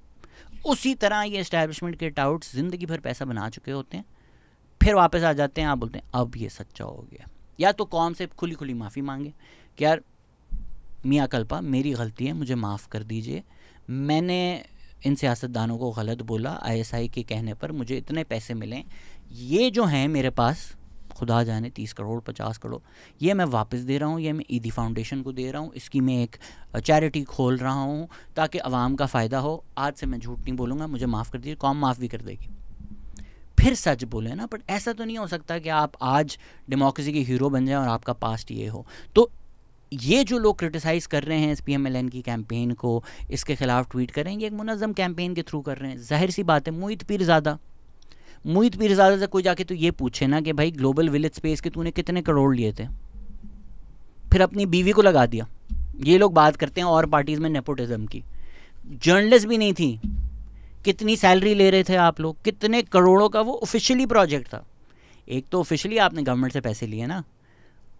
उसी तरह ये एस्टैब्लिशमेंट के टाउट्स ज़िंदगी भर पैसा बना चुके होते हैं, फिर वापस आ जाते हैं, आप बोलते हैं अब ये सच्चा हो गया, या तो कौम से खुली खुली माफ़ी मांगे कि यार मियाँ कल्पा मेरी गलती है, मुझे माफ़ कर दीजिए, मैंने इन सियासतदानों को गलत बोला, ISI के कहने पर मुझे इतने पैसे मिले, ये जो हैं मेरे पास खुदा जाने 30 करोड़ 50 करोड़, ये मैं वापस दे रहा हूँ, ये मैं ईदी फाउंडेशन को दे रहा हूँ, इसकी मैं एक चैरिटी खोल रहा हूँ ताकि आवाम का फ़ायदा हो, आज से मैं झूठ नहीं बोलूँगा, मुझे माफ़ कर दीजिए, कौम माफ़ भी कर देगी। फिर सच बोले ना, बट ऐसा तो नहीं हो सकता कि आप आज डेमोक्रेसी के हीरो बन जाएं और आपका पास्ट ये हो। तो ये जो लोग क्रिटिसाइज़ कर रहे हैं इस PMLN की कैंपेन को, इसके ख़िलाफ़ ट्वीट कर रहे हैं, ये एक मुनज़्ज़म कैंपेन के थ्रू कर रहे हैं। जाहिर सी बात है, मुईद पीरज़ादा से कोई जाके तो ये पूछे ना कि भाई ग्लोबल विलेज स्पेस के तूने कितने करोड़ लिए थे, फिर अपनी बीवी को लगा दिया। ये लोग बात करते हैं और पार्टीज़ में नेपोटिज्म की, जर्नलिस्ट भी नहीं थी, कितनी सैलरी ले रहे थे आप लोग, कितने करोड़ों का वो ऑफिशियली प्रोजेक्ट था। एक तो ऑफिशियली आपने गवर्नमेंट से पैसे लिए ना,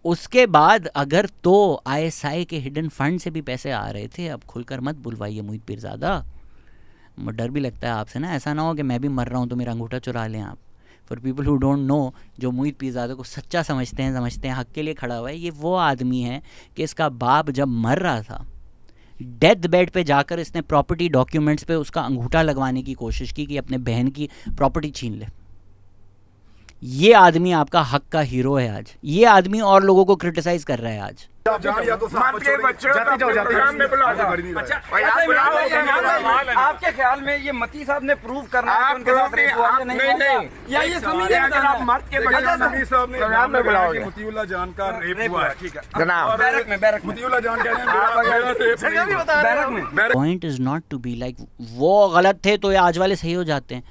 उसके बाद अगर तो ISI के हिडन फंड से भी पैसे आ रहे थे। अब खुलकर मत बुलवाइए मुईद पीरज़ादा, डर भी लगता है आपसे ना, ऐसा ना हो कि मैं भी मर रहा हूँ तो मेरा अंगूठा चुरा लें आप। For people who don't know, जो मुईद पीरज़ादा को सच्चा समझते हैं हक़ के लिए खड़ा हुआ है, ये वो आदमी है कि इसका बाप जब मर रहा था, डेथ बेड पे जाकर इसने प्रॉपर्टी डॉक्यूमेंट्स पे उसका अंगूठा लगवाने की कोशिश की कि अपने बहन की प्रॉपर्टी छीन ले। ये आदमी आपका हक का हीरो है आज, ये आदमी और लोगों को क्रिटिसाइज कर रहा है आज। आपके ख्याल में ये मती साहब ने प्रूव करना है उनके साथ रेप हुआ है नहीं, या ये मतीउल्लाह जान का रेप हुआ है, ठीक है बैरक में मतीउल्लाह जान कह रहे हैं point is not to be like वो गलत थे तो ये आज वाले सही हो जाते हैं,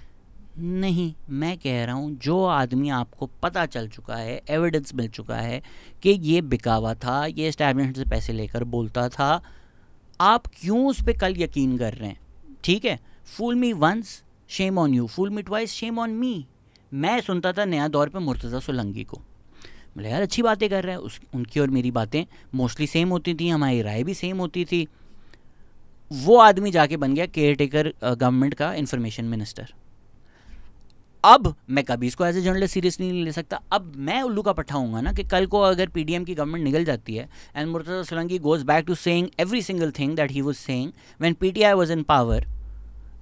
नहीं। मैं कह रहा हूँ जो आदमी आपको पता चल चुका है, एविडेंस मिल चुका है कि ये बिकावा था, ये एस्टैब्लिशमेंट से पैसे लेकर बोलता था, आप क्यों उस पर कल यकीन कर रहे हैं? ठीक है, fool me once shame on you, fool me twice shame on me. मैं सुनता था नया दौर पे मुर्तज़ा सोलंकी को, बोले यार अच्छी बातें कर रहे हैं, उनकी और मेरी बातें मोस्टली सेम होती थी, हमारी राय भी सेम होती थी। वो आदमी जाके बन गया केयर टेकर गवर्नमेंट का इंफॉर्मेशन मिनिस्टर। अब मैं कभी इसको एज ए जर्नलिस्ट सीरियसली नहीं ले सकता। अब मैं उल्लू का पट्टा हूँगा ना कि कल को अगर PDM की गवर्नमेंट निकल जाती है and Murtaza Solangi goes back to saying every single thing that he was saying when PTI was in power,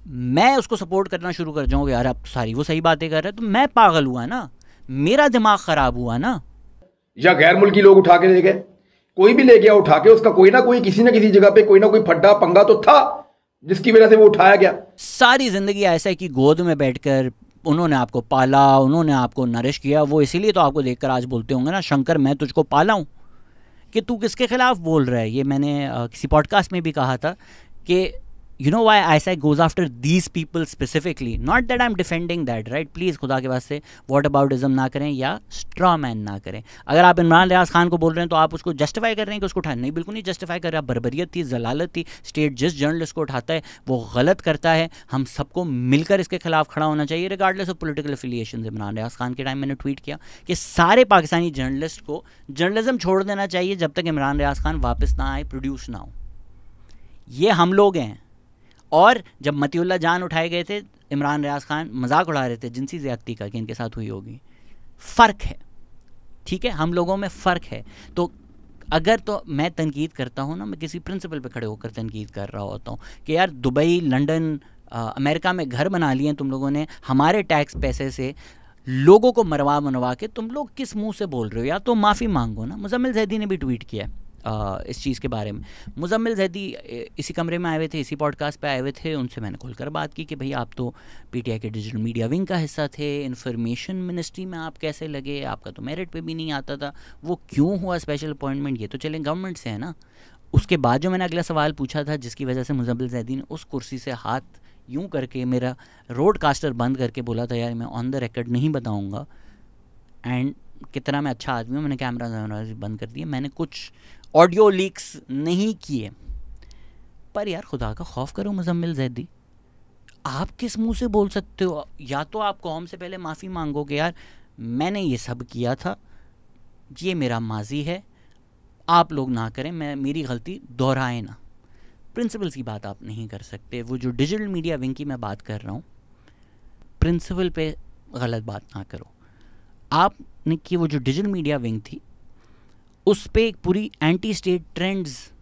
मैं उसको सपोर्ट करना शुरू कर जाऊँगा, यार अब सारी वो सही बातें कर रहे हैं, तो मैं पागल हुआ ना, मेरा दिमाग ख़राब हुआ ना। या गैर मुल्की लोग उठा के ले गए, कोई भी ले गया उठा के, उसका कोई ना कोई किसी न किसी जगह पे कोई ना कोई फड्डा पंगा तो था जिसकी वजह से वो उठाया गया। सारी ज़िंदगी ऐसा है कि गोद में बैठकर उन्होंने आपको पाला, उन्होंने आपको नरिश किया, वो इसीलिए तो आपको देखकर आज बोलते होंगे ना, शंकर मैं तुझको पाला हूँ, कि तू किसके ख़िलाफ़ बोल रहा है। ये मैंने किसी पॉडकास्ट में भी कहा था कि you know why ISI goes after these people specifically, not that I'm defending that, right? Please खुदा के वास्ते वॉट अबाउटिज़म ना करें या स्ट्रॉ मैन ना करें। अगर आप इमरान रियाज खान को बोल रहे हैं तो आप उसको जस्टिफाई कर रहे हैं कि उसको उठाना, नहीं, बिल्कुल नहीं जस्टिफाई कर रहे। बर्बरियत थी, जलालत थी। स्टेट जिस जर्नलिस्ट को उठाता है वो गलत करता है, हम सबको मिलकर इसके खिलाफ खड़ा होना चाहिए regardless of political affiliation. Imran Riaz Khan के टाइम मैंने ट्वीट किया कि सारे पाकिस्तानी जर्नलिस्ट को जर्नलिज्म छोड़ देना चाहिए जब तक इमरान रियाज खान वापस ना आए, प्रोड्यूस ना हो। ये हम लोग हैं। और जब मतीउल्लाह जान उठाए गए थे, इमरान रियाज खान मजाक उड़ा रहे थे जिनसी ज़्यादती का कि इनके साथ हुई होगी। फ़र्क है, ठीक है, हम लोगों में फ़र्क है। तो अगर तो मैं तनकीद करता हूँ ना, मैं किसी प्रिंसिपल पे खड़े होकर तनकीद कर रहा होता हूँ कि यार दुबई, लंदन, अमेरिका में घर बना लिए तुम लोगों ने, हमारे टैक्स पैसे से लोगों को मरवा के, तुम लोग किस मुँह से बोल रहे हो? या तो माफ़ी मांगो ना। मुज़म्मिल ज़ैदी ने भी ट्वीट किया है इस चीज़ के बारे में। मुज़म्मिल ज़ैदी इसी कमरे में आए हुए थे, इसी पॉडकास्ट पे आए हुए थे, उनसे मैंने खुलकर बात की कि भाई आप तो PTI के डिजिटल मीडिया विंग का हिस्सा थे, इंफॉर्मेशन मिनिस्ट्री में आप कैसे लगे? आपका तो मेरिट पे भी नहीं आता था, वो क्यों हुआ स्पेशल अपॉइंटमेंट? ये तो चलें गवर्नमेंट से है ना। उसके बाद जो मैंने अगला सवाल पूछा था, जिसकी वजह से मुज़म्मिल ज़ैदी ने उस कुर्सी से हाथ यूँ करके मेरा रोडकास्टर बंद करके बोला था यार मैं ऑन द रिकॉर्ड नहीं बताऊँगा, एंड कितना मैं अच्छा आदमी हूँ, मैंने कैमरा बंद कर दिया, मैंने कुछ ऑडियो लीक्स नहीं किए। पर यार खुदा का खौफ करो मुजम्मिल जैदी, आप किस मुंह से बोल सकते हो? या तो आप कौम से पहले माफ़ी मांगोगे यार मैंने ये सब किया था, ये मेरा माजी है, आप लोग ना करें, मैं मेरी गलती दोहराए ना। प्रिंसिपल्स की बात आप नहीं कर सकते। वो जो डिजिटल मीडिया विंग की मैं बात कर रहा हूँ, प्रिंसिपल पे गलत बात ना करो। आपने कि वो जो डिजिटल मीडिया विंग थी उस पर एक पूरी एंटी स्टेट ट्रेंड्स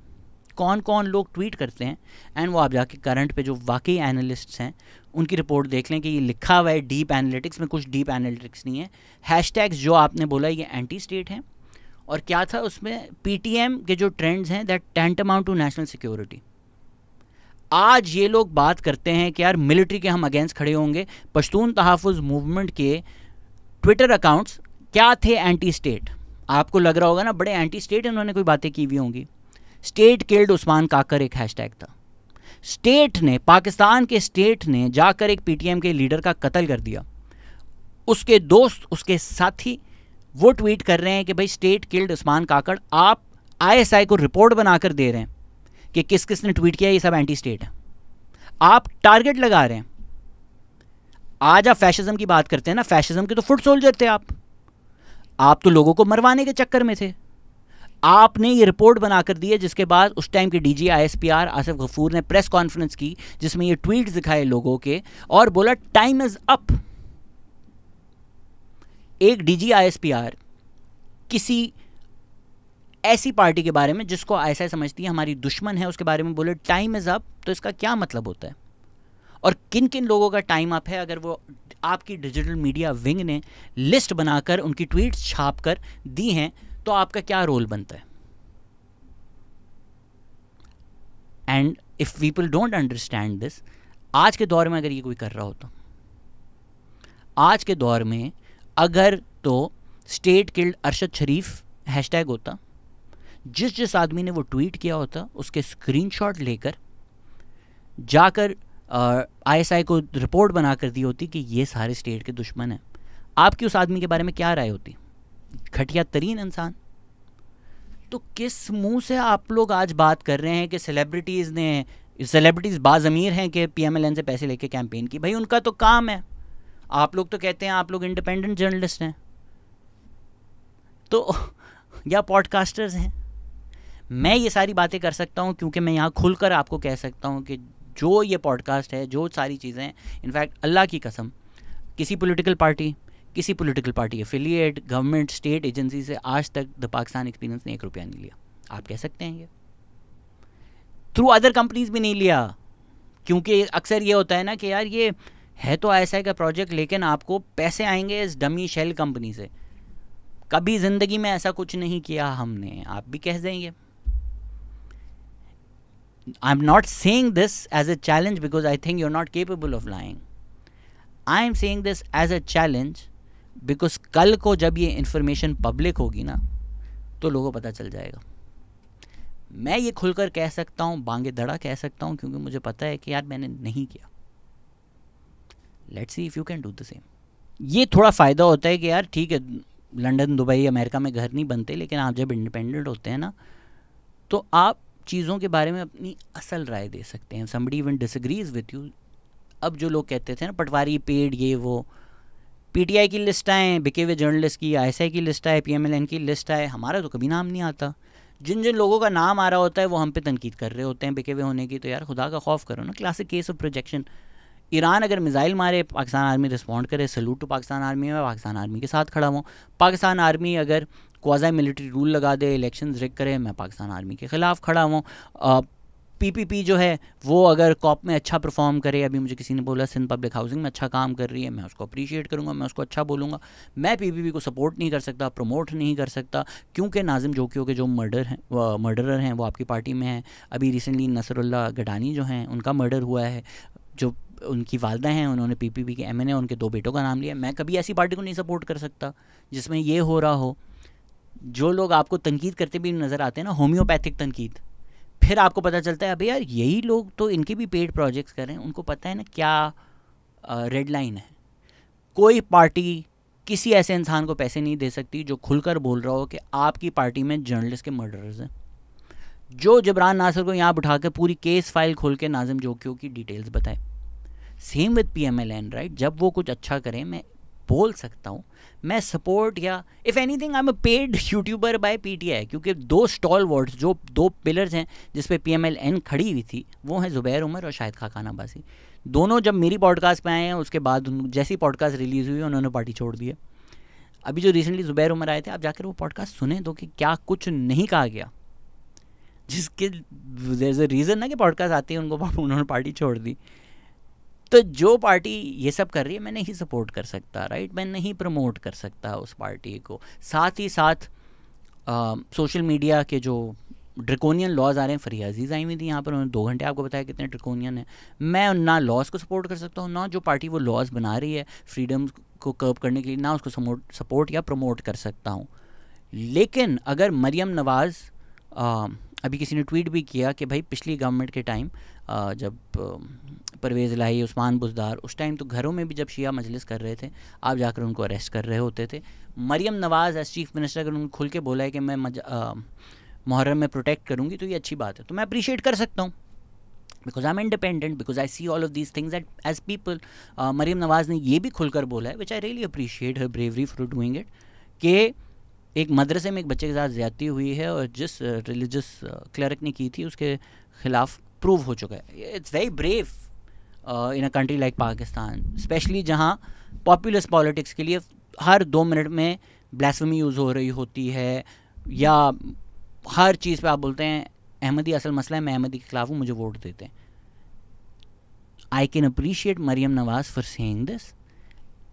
कौन कौन लोग ट्वीट करते हैं, एंड वो आप जाके करंट पे जो वाकई एनालिस्ट्स हैं उनकी रिपोर्ट देख लें कि ये लिखा हुआ है डीप एनालिटिक्स में, कुछ डीप एनालिटिक्स नहीं है। हैशटैग्स जो आपने बोला ये एंटी स्टेट हैं, और क्या था उसमें, पीटीएम के जो ट्रेंड्स हैं दैट टैंटमाउंट टू नेशनल सिक्योरिटी। आज ये लोग बात करते हैं कि यार मिलिट्री के हम अगेंस्ट खड़े होंगे। पश्तून तहफ़्फ़ुज़ मूवमेंट के ट्विटर अकाउंट्स क्या थे? Anti state. आपको लग रहा होगा ना बड़े एंटी स्टेट इन्होंने कोई बातें की हुई होंगी। स्टेट किल्ड उस्मान काकर एक हैशटैग था। स्टेट ने, पाकिस्तान के स्टेट ने जाकर एक पीटीएम के लीडर का कत्ल कर दिया। उसके दोस्त, उसके साथी वो ट्वीट कर रहे हैं कि भाई स्टेट किल्ड उस्मान काकड़। आप आईएसआई को रिपोर्ट बनाकर दे रहे हैं कि किस किस ने ट्वीट किया, ये सब एंटी स्टेट है। आप टारगेट लगा रहे हैं। आज आप फैशिज्म की बात करते हैं ना, फैशिज्म के तो फुट सोल्जर थे आप तो लोगों को मरवाने के चक्कर में थे। आपने ये रिपोर्ट बनाकर दी है, जिसके बाद उस टाइम के डीजी आईएसपीआर आसिफ गफूर ने प्रेस कॉन्फ्रेंस की जिसमें ये ट्वीट्स दिखाए लोगों के और बोला टाइम इज अप। एक डीजी आईएसपीआर किसी ऐसी पार्टी के बारे में जिसको आईएसआई समझती है हमारी दुश्मन है उसके बारे में बोले टाइम इज अप, तो इसका क्या मतलब होता है? और किन किन लोगों का टाइम अप है? अगर वो आपकी डिजिटल मीडिया विंग ने लिस्ट बनाकर उनकी ट्वीट्स छाप कर दी हैं तो आपका क्या रोल बनता है? And if people don't understand this, आज के दौर में अगर ये कोई कर रहा होता, आज के दौर में अगर तो स्टेट किल्ड अरशद शरीफ हैशटैग होता, जिस आदमी ने वो ट्वीट किया होता उसके स्क्रीनशॉट लेकर जाकर आईएसआई को रिपोर्ट बनाकर दी होती कि ये सारे स्टेट के दुश्मन हैं। आपकी उस आदमी के बारे में क्या राय होती? घटिया तरीन इंसान। तो किस मुंह से आप लोग आज बात कर रहे हैं कि सेलिब्रिटीज़ बाज़मीर हैं कि पीएमएलएन से पैसे लेके कैंपेन की? भाई उनका तो काम है। आप लोग तो कहते हैं आप लोग इंडिपेंडेंट जर्नलिस्ट हैं तो या पॉडकास्टर्स हैं। मैं ये सारी बातें कर सकता हूँ क्योंकि मैं यहाँ खुलकर आपको कह सकता हूँ कि जो ये पॉडकास्ट है, जो सारी चीज़ें हैं, इनफैक्ट अल्लाह की कसम किसी political party affiliate, government, state agency से आज तक द पाकिस्तान एक्सपीरियंस ने 1 रुपया नहीं लिया। आप कह सकते हैं ये थ्रू अदर कंपनीज भी नहीं लिया, क्योंकि अक्सर ये होता है ना कि यार ये है तो आईएसआई का प्रोजेक्ट लेकिन आपको पैसे आएंगे इस डमी शेल कंपनी से। कभी ज़िंदगी में ऐसा कुछ नहीं किया हमने, आप भी कह देंगे। I'm not saying this as a challenge because I think you're not capable of lying. I am saying this as a challenge because कल को जब ये इन्फॉर्मेशन पब्लिक होगी ना तो लोगों को पता चल जाएगा। मैं ये खुलकर कह सकता हूँ, बांगे दड़ा कह सकता हूँ, क्योंकि मुझे पता है कि यार मैंने नहीं किया। Let's see if you can do the same. ये थोड़ा फ़ायदा होता है कि यार ठीक है लंदन, दुबई, अमेरिका में घर नहीं बनते, लेकिन आप जब इंडिपेंडेंट होते हैं ना तो आप चीज़ों के बारे में अपनी असल राय दे सकते हैं। Somebody even disagrees with you. अब जो लोग कहते थे ना पटवारी पेड, ये वो, पीटीआई की लिस्ट आए, बिके हुए जर्नलिस्ट की, आईएसआई की लिस्ट आए, पीएमएलएन की लिस्ट आए, हमारा तो कभी नाम नहीं आता। जिन जिन लोगों का नाम आ रहा होता है वो हम पे तनकीद कर रहे होते हैं बिके हुए होने की। तो यार खुदा का खौफ करो ना। Classic case of projection. Iran अगर मिसाइल मारे, पाकिस्तान आर्मी रिस्पॉन्ड करे, सल्यूट टू पाकिस्तान आर्मी, में पाकिस्तान आर्मी के साथ खड़ा हूँ। पाकिस्तान आर्मी अगर क्वाज़ी मिलिट्री रूल लगा दे, इलेक्शंस रिग करे, मैं पाकिस्तान आर्मी के ख़िलाफ़ खड़ा हूँ। पीपीपी जो है वो अगर कॉप में अच्छा परफॉर्म करे, अभी मुझे किसी ने बोला सिंध पब्लिक हाउसिंग में अच्छा काम कर रही है, मैं उसको अप्रिशिएट करूँगा, मैं उसको अच्छा बोलूँगा। मैं पीपीपी को सपोर्ट नहीं कर सकता, प्रमोट नहीं कर सकता, क्योंकि नाजिम जोकियों के जो मर्डरर हैं वो आपकी पार्टी में हैं। अभी रिसेंटली नसरुल्लाह गडानी जो हैं उनका मर्डर हुआ है, जो उनकी वालदा हैं, उन्होंने पीपीपी के एमएनए उनके 2 बेटों का नाम लिया। मैं कभी ऐसी पार्टी को नहीं सपोर्ट कर सकता जिसमें ये हो रहा हो। जो लोग आपको तनकीद करते भी नज़र आते हैं ना, होम्योपैथिक तनकीद, फिर आपको पता चलता है अबे यार यही लोग तो इनके भी पेड प्रोजेक्ट्स कर रहे हैं, उनको पता है ना क्या रेड लाइन है। कोई पार्टी किसी ऐसे इंसान को पैसे नहीं दे सकती जो खुलकर बोल रहा हो कि आपकी पार्टी में जर्नलिस्ट के मर्डरर्स हैं। जो जबरान नासिर को यहाँ बिठा के पूरी केस फाइल खोल के नाजिम जोकियों की डिटेल्स बताए। Same with PMLN, right. जब वो कुछ अच्छा करें मैं बोल सकता हूँ, मैं सपोर्ट या if anything I am a paid YouTuber by PTI, क्योंकि दो स्टॉल वर्ड्स, जो दो पिलर्स हैं जिस पे PMLN खड़ी हुई थी, वो हैं ज़ुबैर उमर और शाहिद खाकान अब्बासी। दोनों जब मेरी पॉडकास्ट पे आए हैं उसके बाद जैसी पॉडकास्ट रिलीज़ हुई उन्होंने पार्टी छोड़ दी है। अभी जो रिसेंटली ज़ुबैर उमर आए थे, आप जाकर वो पॉडकास्ट सुने तो कि क्या कुछ नहीं कहा गया, जिसके देयर इज़ अ रीज़न ना कि पॉडकास्ट आती है उनको, उन्होंने पार्टी छोड़ दी। तो जो पार्टी ये सब कर रही है मैं नहीं सपोर्ट कर सकता, राइट। मैं नहीं प्रमोट कर सकता उस पार्टी को। साथ ही साथ सोशल मीडिया के जो ड्रकोनियन लॉज आ रहे हैं, फरिया अजीज़ आई हुई थी यहाँ पर, उन्होंने 2 घंटे आपको बताया कितने ड्रकोनियन है। मैं ना लॉज को सपोर्ट कर सकता हूँ, ना जो पार्टी वो लॉज बना रही है फ्रीडम को कर्ब करने के लिए, ना उसको सपोर्ट या प्रमोट कर सकता हूँ। लेकिन अगर मरियम नवाज़, अभी किसी ने ट्वीट भी किया कि भाई पिछली गवर्नमेंट के टाइम जब परवेज़ इलाही, उस्मान बुज़दार, उस टाइम तो घरों में भी जब शिया मजलिस कर रहे थे आप जाकर उनको अरेस्ट कर रहे होते थे। मरियम नवाज़ एज चीफ मिनिस्टर अगर उन्होंने खुल के बोला है कि मैं मुहर्रम में प्रोटेक्ट करूँगी तो ये अच्छी बात है, तो मैं अप्रिशिएट कर सकता हूँ, because I am independent, because I see all of these things as people. Maryam Nawaz ने ये भी खुलकर बोला है, which I really appreciate her bravery for doing it, कि एक मदरसे में एक बच्चे के साथ ज़्यादती हुई है और जिस रिलीजियस क्लर्क ने की थी उसके खिलाफ प्रूव हो चुका है। It's very brave in a country like Pakistan, specially जहाँ पॉपुलिस्ट पॉलिटिक्स के लिए हर 2 मिनट में ब्लास्फेमी यूज़ हो रही होती है, या हर चीज़ पे आप बोलते हैं अहमदी असल मसला है, मैं अहमदी के खिलाफ हूँ, मुझे वोट देते हैं। I can appreciate Maryam Nawaz for saying this,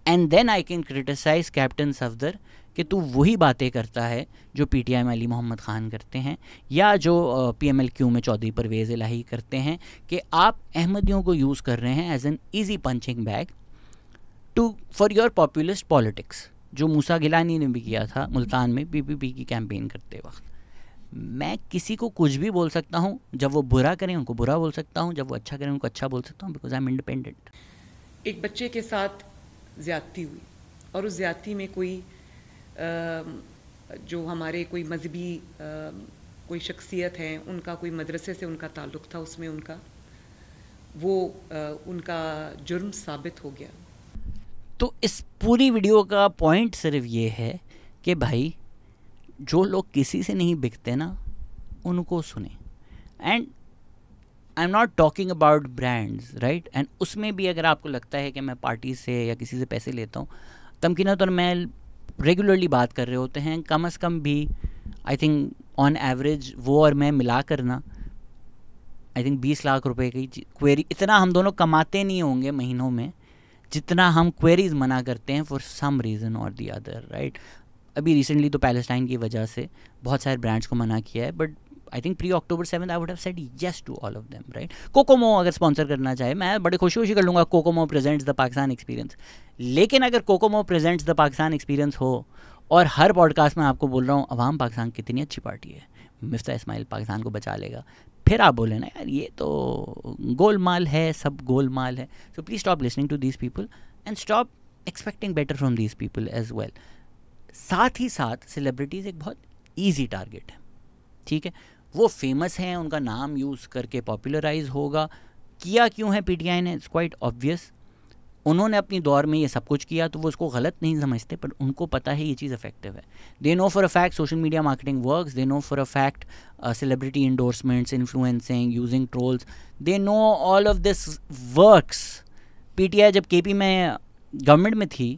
and then I can criticise captain Safdar कि तू वही बातें करता है जो PTI में अली मोहम्मद ख़ान करते हैं, या जो PMLQ में चौधरी परवेज़ इलाही करते हैं, कि आप अहमदियों को यूज़ कर रहे हैं as an easy punching bag for your populist politics, जो मूसा गिलानी ने भी किया था मुल्तान में PPP की कैंपेन करते वक्त। मैं किसी को कुछ भी बोल सकता हूँ, जब वो बुरा करें उनको बुरा बोल सकता हूँ, जब वो अच्छा करें उनको अच्छा बोल सकता हूँ, बिकॉज आई एम इंडिपेंडेंट। एक बच्चे के साथ ज़्यादती हुई और उस ज़्यादती में कोई जो हमारे कोई मजहबी कोई शख्सियत हैं, उनका कोई मदरसे से उनका ताल्लुक़ था, उसमें उनका उनका जुर्म साबित हो गया। तो इस पूरी वीडियो का पॉइंट सिर्फ ये है कि भाई जो लोग किसी से नहीं बिकते ना उनको सुने। And I am not talking about brands, right. And उसमें भी अगर आपको लगता है कि मैं पार्टी से या किसी से पैसे लेता हूँ, तमकीना तौर मैं रेगुलरली बात कर रहे होते हैं, कम से कम भी आई थिंक ऑन एवरेज वो और मैं मिला करना आई थिंक 20 लाख रुपए की क्वेरी, इतना हम दोनों कमाते नहीं होंगे महीनों में जितना हम क्वेरीज मना करते हैं फॉर सम रीज़न और दी अदर, राइट। अभी रिसेंटली तो पैलेस्टाइन की वजह से बहुत सारे ब्रांड्स को मना किया है, but I think pre October 7 I would have said yes to all of them, right. Kokomo अगर स्पॉन्सर करना चाहे मैं बड़े खुशी कर लूँगा, Kokomo presents the Pakistan experience. लेकिन अगर Kokomo presents the Pakistan experience हो और हर पॉडकास्ट में आपको बोल रहा हूँ अवाम पाकिस्तान कितनी अच्छी पार्टी है, मिफ्ता इस्माइल पाकिस्तान को बचा लेगा, फिर आप बोले ना यार ये तो गोलमाल है, सब गोलमाल है। So please stop listening to these people and stop expecting better from these people as well. साथ ही साथ सेलिब्रिटीज़ एक बहुत ईजी टारगेट है, ठीक है। वो फेमस हैं, उनका नाम यूज़ करके पॉपुलराइज होगा। किया क्यों है PTI ने, इट्स क्वाइट ऑब्वियस। उन्होंने अपनी दौर में ये सब कुछ किया तो वो उसको गलत नहीं समझते, पर उनको पता है ये चीज़ इफेक्टिव है। They know for a fact social media marketing works, they know for a fact celebrity endorsements, influencing, using trolls, they know all of this works. PTI जब KP में गवर्नमेंट में थी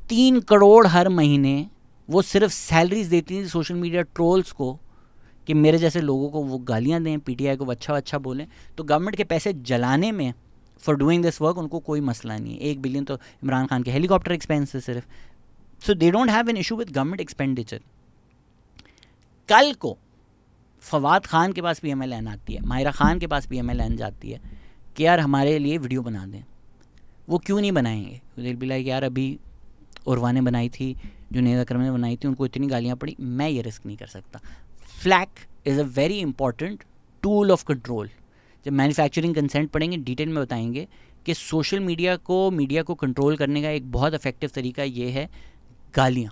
3 करोड़ हर महीने वो सिर्फ सैलरीज देती थी सोशल मीडिया ट्रोल्स को कि मेरे जैसे लोगों को वो गालियां दें, PTI को अच्छा बोलें। तो गवर्नमेंट के पैसे जलाने में फॉर डूइंग दिस वर्क उनको कोई मसला नहीं है। 1 बिलियन तो इमरान खान के हेलीकॉप्टर एक्सपेंस है सिर्फ। So they don't have an issue with government expenditure. कल को फवाद खान के पास PMLN आती है, माहिरा खान के पास PMLN जाती है कि यार हमारे लिए वीडियो बना दें, वो क्यों नहीं बनाएंगे? दिल भी लाइक यार अभी उर्वा ने बनाई थी, जुनैद अकरम ने बनाई थी, उनको इतनी गालियाँ पड़ी, मैं ये रिस्क नहीं कर सकता। Flag is a very important tool of control. जब मैन्युफैक्चरिंग कंसेंट पढ़ेंगे डिटेल में बताएंगे कि सोशल मीडिया को कंट्रोल करने का एक बहुत इफेक्टिव तरीका ये है गालियाँ।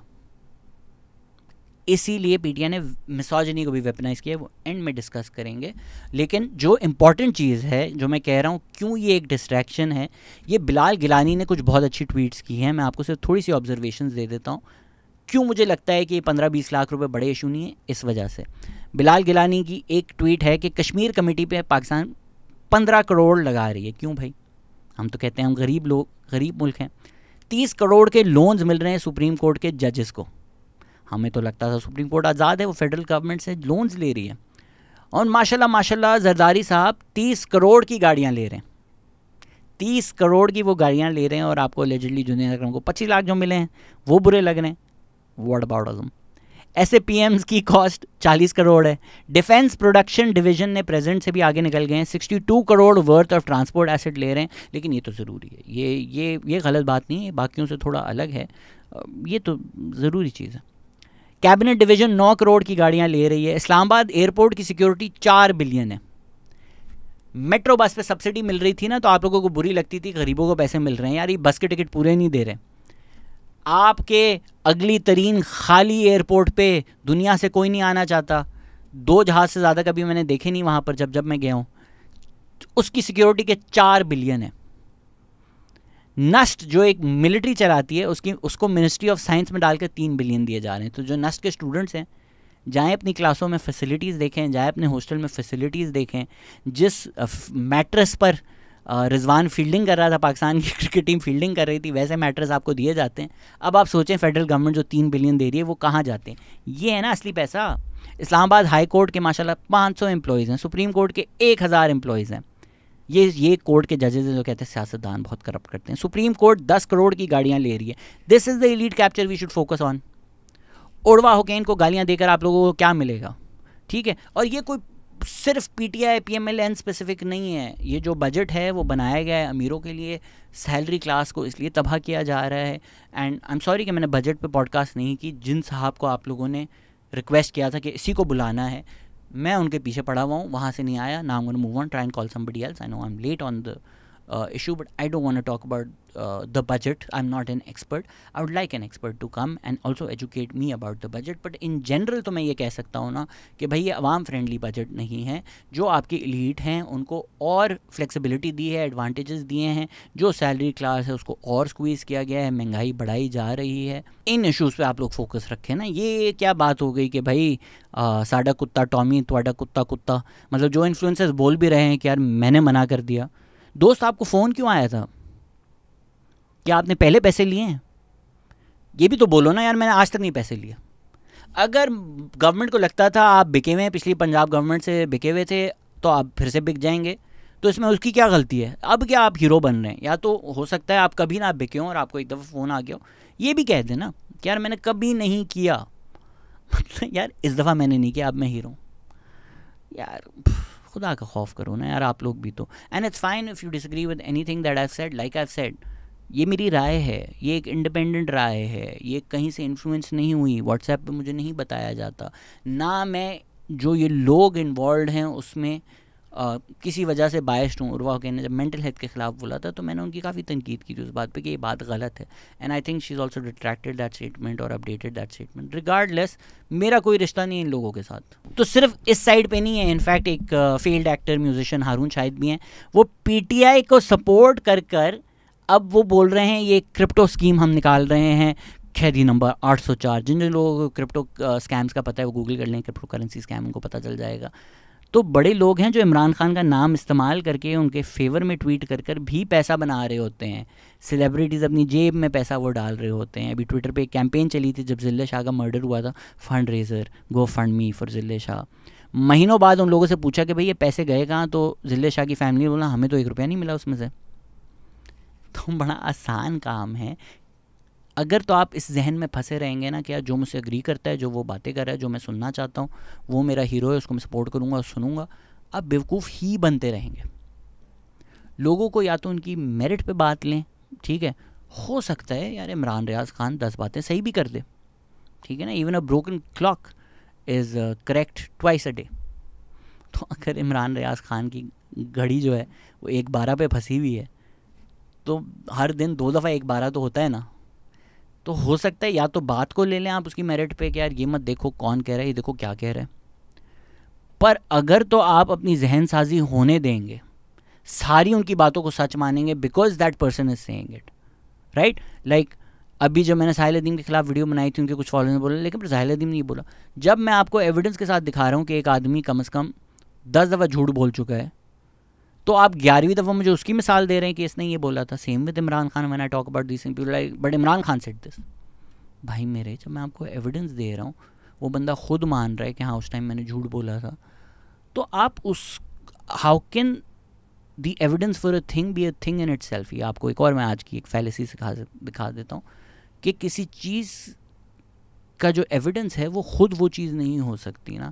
इसीलिए पीटीआई ने मिसोजिनी को भी वेपनाइज किया, वो एंड में डिस्कस करेंगे। लेकिन जो इम्पॉर्टेंट चीज़ है, जो मैं कह रहा हूँ क्यों ये एक डिस्ट्रैक्शन है, ये बिलाल गिलानी ने कुछ बहुत अच्छी ट्वीट्स की हैं। मैं आपको सिर्फ थोड़ी सी ऑब्जर्वेशंस दे देता हूँ क्यों मुझे लगता है कि ये 15-20 लाख रुपए बड़े इशू नहीं है। इस वजह से बिलाल गिलानी की एक ट्वीट है कि कश्मीर कमेटी पे पाकिस्तान 15 करोड़ लगा रही है। क्यों भाई, हम तो कहते हैं हम गरीब लोग, गरीब मुल्क हैं। 30 करोड़ के लोन्स मिल रहे हैं सुप्रीम कोर्ट के जजेस को। हमें तो लगता था सुप्रीम कोर्ट आज़ाद है, वो फेडरल गवर्नमेंट से लोन्स ले रही है। और माशाल्लाह जरदारी साहब 30 करोड़ की गाड़ियाँ ले रहे हैं, 30 करोड़ की वो गाड़ियाँ ले रहे हैं। और आपको एलिजिडली जुनेद अकरम को 25 लाख जो मिले हैं वो बुरे लग रहे हैं। What about Azam? ऐसे पीएम्स की कॉस्ट 40 करोड़ है। डिफेंस प्रोडक्शन डिवीजन ने प्रेजेंट से भी आगे निकल गए हैं, 62 crore worth of transport asset ले रहे हैं। लेकिन ये तो ज़रूरी है, ये गलत बात नहीं है, बाकियों से थोड़ा अलग है, ये तो ज़रूरी चीज़ है। कैबिनेट डिवीजन 9 करोड़ की गाड़ियाँ ले रही है। इस्लामाबाद एयरपोर्ट की सिक्योरिटी 4 बिलियन है। मेट्रो बस पे सब्सिडी मिल रही थी ना, तो आप लोगों को बुरी लगती थी, गरीबों को पैसे मिल रहे हैं। यार ये बस के टिकट पूरे नहीं दे रहे। आपके अगली तरीन खाली एयरपोर्ट पे दुनिया से कोई नहीं आना चाहता। 2 जहाज़ से ज़्यादा कभी मैंने देखे नहीं वहाँ पर, जब मैं गया हूँ। उसकी सिक्योरिटी के 4 बिलियन है। नस्ट जो एक मिलिट्री चलाती है, उसको मिनिस्ट्री ऑफ साइंस में डालकर 3 बिलियन दिए जा रहे हैं। तो जो नस्ट के स्टूडेंट्स हैं, जाएँ अपनी क्लासों में फैसिलिटीज़ देखें, जाएँ अपने हॉस्टल में फैसिलिटीज़ देखें। जिस मैट्रेस पर रिजवान फील्डिंग कर रहा था, पाकिस्तान की क्रिकेट टीम फील्डिंग कर रही थी, वैसे मैट्रेस आपको दिए जाते हैं। अब आप सोचें फेडरल गवर्नमेंट जो 3 बिलियन दे रही है वो कहाँ जाते हैं? ये है ना असली पैसा। इस्लामाबाद हाई कोर्ट के माशाल्लाह 500 एम्प्लॉयज़ हैं, सुप्रीम कोर्ट के 1000 एम्प्लॉयज़ हैं। ये कोर्ट के जजेस हैं जो कहते हैं सियासतदान बहुत करप्ट करते हैं। सुप्रीम कोर्ट 10 करोड़ की गाड़ियाँ ले रही है। This is the elite capture we should focus on. उड़वा हुकैन को गालियाँ देकर आप लोगों को क्या मिलेगा? ठीक है। और ये कोई सिर्फ पीटीआई पीएमएलएन स्पेसिफिक नहीं है। ये जो बजट है वो बनाया गया है अमीरों के लिए, सैलरी क्लास को इसलिए तबाह किया जा रहा है। एंड आई एम सॉरी कि मैंने बजट पे पॉडकास्ट नहीं की। जिन साहब को आप लोगों ने रिक्वेस्ट किया था कि इसी को बुलाना है, मैं उनके पीछे पड़ा हुआ हूँ, वहाँ से नहीं आया। Now I am gonna move on, try and call somebody else. I know I am late on the issue, but I don't want to talk about the budget. I'm not an expert. I would like an expert to come and also educate me about the budget. But in general तो मैं ये कह सकता हूँ ना कि भाई ये अवाम फ्रेंडली बजट नहीं है। जो आपके एलीट हैं उनको और फ्लेक्सिबिलिटी दी है, एडवांटेजेस दिए हैं। जो सैलरी क्लास है उसको और स्क्वीज़ किया गया है, महंगाई बढ़ाई जा रही है। इन इश्यूज़ पे आप लोग फोकस रखें ना। ये क्या बात हो गई कि भाई साडा कुत्ता टॉमी, ਤੁਹਾਡਾ कुत्ता, मतलब जो इन्फ्लुएंसर्स बोल भी रहे हैं कि यार मैंने मना कर दिया। दोस्त आपको फ़ोन क्यों आया था? क्या आपने पहले पैसे लिए हैं? ये भी तो बोलो ना यार, मैंने आज तक नहीं पैसे लिए। अगर गवर्नमेंट को लगता था आप बिके हुए हैं, पिछली पंजाब गवर्नमेंट से बिके हुए थे, तो आप फिर से बिक जाएंगे, तो इसमें उसकी क्या गलती है? अब क्या आप हीरो बन रहे हैं? या तो हो सकता है आप कभी ना बिके हों और आपको एक दफ़ा फ़ोन आ गया हो। ये भी कह देना कि यार मैंने कभी नहीं किया, मतलब यार इस दफ़ा मैंने नहीं किया, अब मैं हीरो। यार खुदा का खौफ करो ना यार आप लोग भी तो। And it's fine if you disagree with anything that I have said. Like I have said, ये मेरी राय है, ये एक इंडिपेंडेंट राय है, ये कहीं से इन्फ्लुएंस नहीं हुई। व्हाट्सएप पे मुझे नहीं बताया जाता ना, मैं जो ये लोग इन्वॉल्व हैं उसमें किसी वजह से बायस्ड हूँ। उर्वा हुकैन ने जब मेंटल हेल्थ के ख़िलाफ़ बोला था तो मैंने उनकी काफ़ी तनकीद की थी उस बात पे कि ये बात गलत है। And I think she is also retracted that statement और अपडेटेड दैट स्टेटमेंट। रिगार्डलेस मेरा कोई रिश्ता नहीं इन लोगों के साथ। तो सिर्फ इस साइड पे नहीं है, इनफैक्ट एक फील्ड एक्टर म्यूजिशियन हारून शाहिद भी हैं, वो पीटीआई को सपोर्ट कर अब वो बोल रहे हैं ये क्रिप्टो स्कीम हम निकाल रहे हैं, खैरी नंबर 804। जिन जिन लोगों को क्रिप्टो स्कैम्स का पता है वो गूगल कर लें, क्रिप्टो करेंसी स्कैम, उनको पता चल जाएगा। तो बड़े लोग हैं जो इमरान खान का नाम इस्तेमाल करके उनके फेवर में ट्वीट कर भी पैसा बना रहे होते हैं। सेलिब्रिटीज़ अपनी जेब में पैसा वो डाल रहे होते हैं। अभी ट्विटर पे एक कैंपेन चली थी जब ज़िल्ले शाह का मर्डर हुआ था, fundraiser go fund me for Zille Shah. महीनों बाद उन लोगों से पूछा कि भाई ये पैसे गए कहाँ, तो ज़िल्ले शाह की फैमिली ने बोला हमें तो 1 रुपया नहीं मिला उसमें से। तो बड़ा आसान काम है। अगर तो आप इस जहन में फंसे रहेंगे ना कि यार जो मुझसे एग्री करता है, जो वो बातें कर रहा है, जो मैं सुनना चाहता हूँ, वो मेरा हीरो है, उसको मैं सपोर्ट करूँगा और सुनूंगा, आप बेवकूफ़ ही बनते रहेंगे। लोगों को या तो उनकी मेरिट पे बात लें, ठीक है, हो सकता है यार इमरान रियाज खान 10 बातें सही भी कर दे, ठीक है ना। Even a broken clock is correct twice a day. तो अगर इमरान रियाज खान की घड़ी जो है वो 1:12 पे फंसी हुई है, तो हर दिन 2 दफ़ा 1:12 तो होता है ना। तो हो सकता है या तो बात को ले लें आप उसकी मेरिट पे कि यार ये मत देखो कौन कह रहा है, ये देखो क्या कह रहा है, पर अगर तो आप अपनी जहन साजी होने देंगे, सारी उनकी बातों को सच मानेंगे because that person is saying it, right. Like अभी जब मैंने साहिल अदीम के खिलाफ वीडियो बनाई थी, उनके कुछ फॉलोअर्स ने बोला लेकिन साहिल अदीम नहीं बोला। जब मैं आपको एविडेंस के साथ दिखा रहा हूँ कि एक आदमी कम से कम 10 दफ़ा झूठ बोल चुका है, तो आप 11वीं दफ़ा मुझे उसकी मिसाल दे रहे हैं कि इसने ये बोला था। Same with Imran Khan, when I talk about this people like but Imran Khan said this. भाई मेरे, जब मैं आपको एविडेंस दे रहा हूँ, वो बंदा खुद मान रहा है कि हाँ उस टाइम मैंने झूठ बोला था, तो आप उस how can the evidence for a thing be a thing in it self. ये आपको एक और मैं आज की एक फैलेसी दिखा देता हूँ कि किसी चीज़ का जो एविडेंस है वो खुद वो चीज़ नहीं हो सकती ना।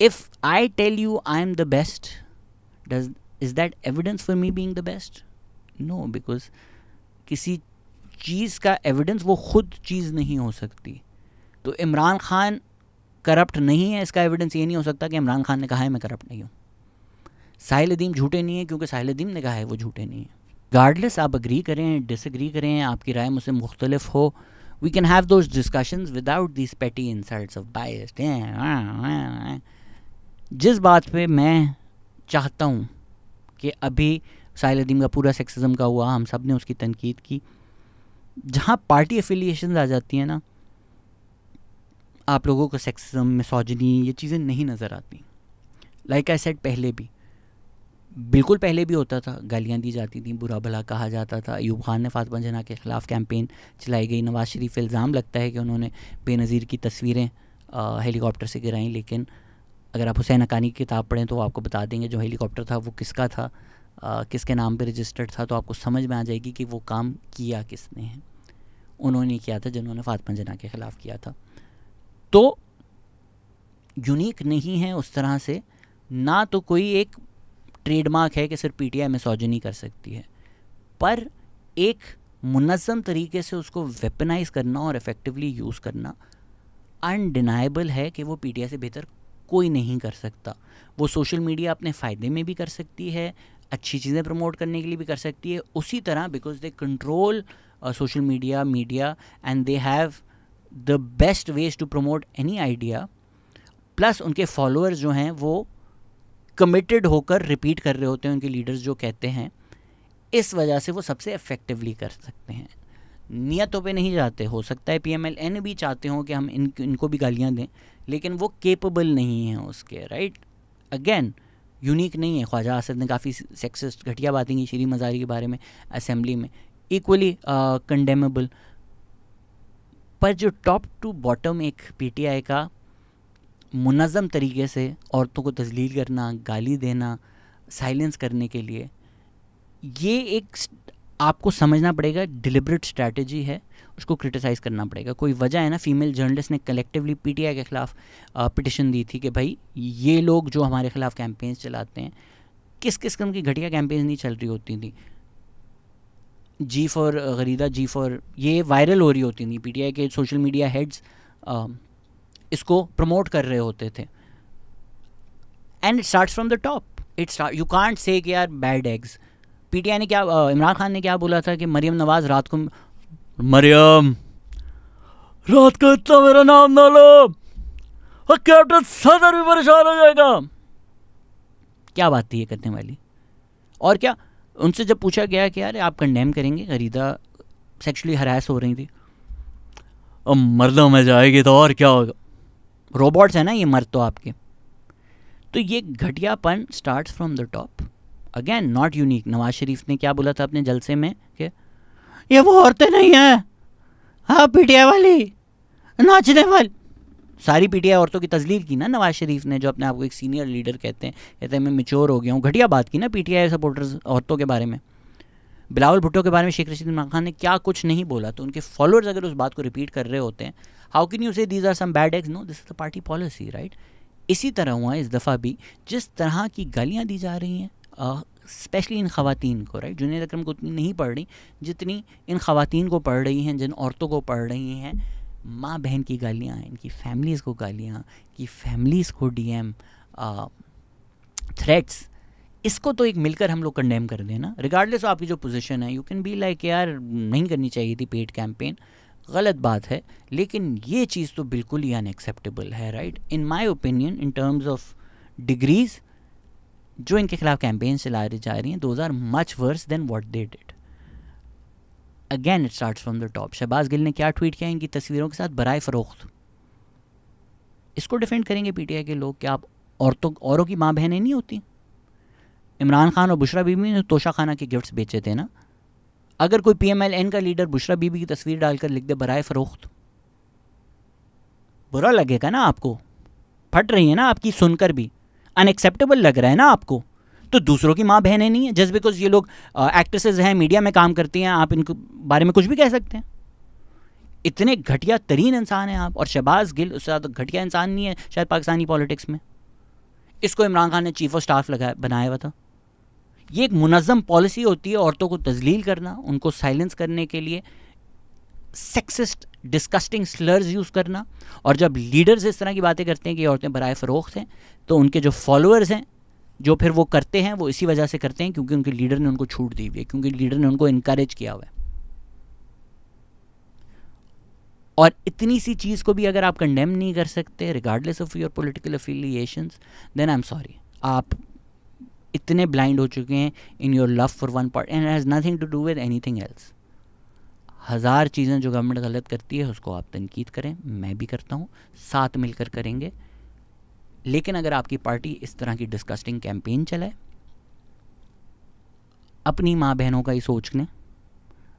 If I tell you I am the best, is that evidence for me being the best? No, because किसी चीज़ का एविडेंस वो खुद चीज़ नहीं हो सकती। तो इमरान खान करप्ट नहीं है, इसका एविडेंस ये नहीं हो सकता कि इमरान खान ने कहा है मैं करप्ट नहीं हूँ। साहिल अदीम झूठे नहीं है क्योंकि साहिल अदीम ने कहा है वो झूठे नहीं है। गार्डलेस आप अग्री करें डिसएग्री करें, आपकी राय मुझसे मुख्तलिफ हो, we can have those discussions without this petty insults of biased. जिस बात पे मैं चाहता हूँ कि अभी साहिल अदीम का पूरा सेक्सिज्म का हुआ, हम सब ने उसकी तनकीद की, जहाँ पार्टी एफिलिएशंस आ जाती हैं ना, आप लोगों को सेक्सिज्म, मिसोजिनी, ये चीज़ें नहीं नज़र आती। लाइक आई सेड पहले भी, बिल्कुल पहले भी होता था, गालियाँ दी जाती थी, बुरा भला कहा जाता था। अयूब खान ने फातिमा जना के ख़िलाफ़ कैंपेन चलाई गई, नवाज शरीफ इल्ज़ाम लगता है कि उन्होंने बेनज़ीर की तस्वीरें हेलीकॉप्टर से गिराईं, लेकिन अगर आप हुसैन हक्कानी की किताब पढ़ें तो वो आपको बता देंगे जो हेलीकॉप्टर था वो किसका था, किसके नाम पे रजिस्टर्ड था, तो आपको समझ में आ जाएगी कि वो काम किया किसने है। उन्होंने किया था जिन्होंने फातिमा जना के ख़िलाफ़ किया था। तो यूनिक नहीं है उस तरह से, ना तो कोई एक ट्रेडमार्क है कि सिर्फ पीटीआई मिसोजिनी कर सकती है, पर एक मुनज़्ज़म तरीके से उसको वेपनाइज करना और इफ़ेक्टिवली यूज़ करना अनडिनाइबल है कि वो पीटीआई से बेहतर कोई नहीं कर सकता। वो सोशल मीडिया अपने फ़ायदे में भी कर सकती है, अच्छी चीज़ें प्रमोट करने के लिए भी कर सकती है, उसी तरह because they control social media and they have the best ways to promote any idea, plus उनके फॉलोअर्स जो हैं वो कमिटेड होकर रिपीट कर रहे होते हैं उनके लीडर्स जो कहते हैं, इस वजह से वो सबसे इफ़ेक्टिवली कर सकते हैं। नियतों पे नहीं जाते। हो सकता है PMLN भी चाहते हों कि हम इनको भी गालियाँ दें, लेकिन वो केपेबल नहीं हैं उसके, राइट। अगेन यूनिक नहीं है। ख्वाजा आसिफ ने काफ़ी सेक्सिस्ट घटिया बातें की शीरी मज़ारी के बारे में असेंबली में, इक्वली कंडेमेबल। पर जो टॉप टू बॉटम एक PTI का मुनज़्ज़म तरीके से औरतों को तज़लील करना, गाली देना, साइलेंस करने के लिए, ये एक आपको समझना पड़ेगा डिलिबरेट स्ट्रैटेजी है, उसको क्रिटिसाइज़ करना पड़ेगा। कोई वजह है ना, फीमेल जर्नलिस्ट ने कलेक्टिवली PTI के ख़िलाफ़ पिटिशन दी थी कि भाई ये लोग जो हमारे ख़िलाफ़ कैंपेन्स चलाते हैं, किस किस्म की घटिया कैंपेन्स नहीं चल रही होती थी। जी फॉर गरीदा, जी फॉर, ये वायरल हो रही होती थी। PTI के सोशल मीडिया हेड्स इसको प्रमोट कर रहे होते थे। And it starts from the top. You can't say कि यार बैड एग्स। PTI ने क्या, इमरान खान ने क्या बोला था कि मरियम नवाज़ रात को, मरियम रात को इतना मेरा नाम ना लो, और कैप्टन सदर भी परेशान हो जाएगा। क्या बात थी ये करने वाली? और क्या उनसे जब पूछा गया कि यार आप कंडेम करेंगे, गरीदा सेक्सुअली हरास हो रही थी, और मर्दों में जाएगी तो और क्या होगा, रोबोट्स है ना ये मर्द तो आपके। तो ये घटियापन starts from the top. Again not unique. Nawaz Sharif ने क्या बोला था अपने जलसे में कि ये वो औरतें नहीं हैं, हाँ PTI वाली नाचने वाली। सारी PTI औरतों की तजलील की ना नवाज शरीफ ने, जो अपने आप को एक सीनियर लीडर कहते हैं मैं मैच्योर हो गया हूँ। घटिया बात की ना PTI सपोर्टर्स औरतों के बारे में। बिलावल भुट्टो के बारे में शेख रशीद इमरान खान ने क्या कुछ नहीं बोला, तो उनके फॉलोअर्स अगर उस बात को रिपीट कर रहे होते हैं, how can you say these are some bad eggs? No, this is the party policy, right. इसी तरह हुआ इस दफ़ा भी, जिस तरह की गालियाँ दी जा रही हैं स्पेशली इन ख़वातीन को, राइट। जुनैद अकरम को उतनी नहीं पढ़ रही जितनी इन ख़वातीन को पढ़ रही हैं, जिन औरतों को पढ़ रही हैं। माँ बहन की गालियाँ, इनकी फैमिलीज़ को गालियाँ, कि फैमिलीज़ को DM थ्रेट्स, इसको तो एक मिलकर हम लोग कंडेम कर दें ना, रिगार्डलेस ऑफ आपकी जो पोजीशन है। यू कैन बी लाइक यार नहीं करनी चाहिए थी पेड कैंपेन, गलत बात है, लेकिन ये चीज़ तो बिल्कुल ही अनएक्सेप्टेबल है, right? In my opinion, in terms of degrees, जो इनके खिलाफ कैंपेन चलाई जा रही हैं, those are much worse than what they did. Again it starts from the top. Shahbaz Gill ने क्या ट्वीट किया इनकी तस्वीरों के साथ? बराए फ़रोख्त। इसको डिफेंड करेंगे पीटीआई के लोग कि आप औरों की माँ बहनें नहीं होती? इमरान खान और बुशरा बीबी ने तोशा खाना के गिफ्ट्स बेचे थे ना। अगर कोई PMLN का लीडर बुशरा बीबी की तस्वीर डालकर लिख दे बराए फ़रोख्त, बुरा लगेगा ना आपको? फट रही है ना आपकी सुनकर भी, अनएक्सेप्टेबल लग रहा है ना आपको? तो दूसरों की माँ बहनें नहीं है जस्ट बिकॉज ये लोग एक्ट्रेसेस हैं, मीडिया में काम करती हैं, आप इनके बारे में कुछ भी कह सकते हैं? इतने घटिया तरीन इंसान हैं आप। और शहबाज गिल उससे ज़्यादा घटिया इंसान नहीं है शायद पाकिस्तानी पॉलिटिक्स में। इसको इमरान खान ने चीफ ऑफ स्टाफ बनाया हुआ था। ये एक मुनज़्ज़म पॉलिसी होती है औरतों को तजलील करना, उनको साइलेंस करने के लिए सेक्सिस्ट डिस्कस्टिंग स्लर्स यूज़ करना। और जब लीडर्स इस तरह की बातें करते हैं कि औरतें बराए फ़रोख्त हैं, तो उनके जो फॉलोअर्स हैं जो फिर वो करते हैं वो इसी वजह से करते हैं क्योंकि उनके लीडर ने उनको छूट दी हुई है, क्योंकि लीडर ने उनको इनकरेज किया हुआ है। और इतनी सी चीज़ को भी अगर आप कंडेम नहीं कर सकते regardless of your political affiliations, then I am sorry, आप इतने ब्लाइंड हो चुके हैं in your love for one part and has nothing to do with anything else. हज़ार चीज़ें जो गवर्नमेंट गलत करती है उसको आप तनकीद करें, मैं भी करता हूँ, साथ मिलकर करेंगे। लेकिन अगर आपकी पार्टी इस तरह की डिस्कस्टिंग कैंपेन चलाए, अपनी माँ बहनों का ही सोच लें।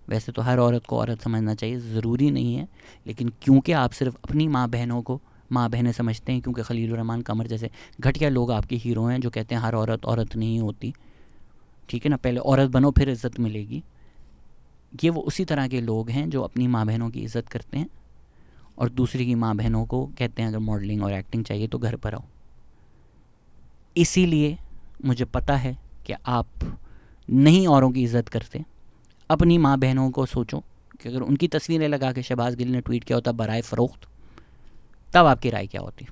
वैसे तो हर औरत को औरत समझना चाहिए, ज़रूरी नहीं है, लेकिन क्योंकि आप सिर्फ अपनी माँ बहनों को माँ बहनें समझते हैं, क्योंकि खलीलुर रहमान कमर जैसे घटिया लोग आपके हीरो हैं जो कहते हैं हर औरत औरत नहीं होती, ठीक है ना, पहले औरत बनो फिर इज़्ज़त मिलेगी। ये वो उसी तरह के लोग हैं जो अपनी माँ बहनों की इज़्ज़त करते हैं और दूसरी की माँ बहनों को कहते हैं अगर मॉडलिंग और एक्टिंग चाहिए तो घर पर आओ। इसीलिए मुझे पता है कि आप नहीं औरों की इज़्ज़त करते, अपनी माँ बहनों को सोचो कि अगर उनकी तस्वीरें लगा के शहबाज गिल ने ट्वीट किया होता बराए फ़रोख्त, तब आपकी राय क्या होती?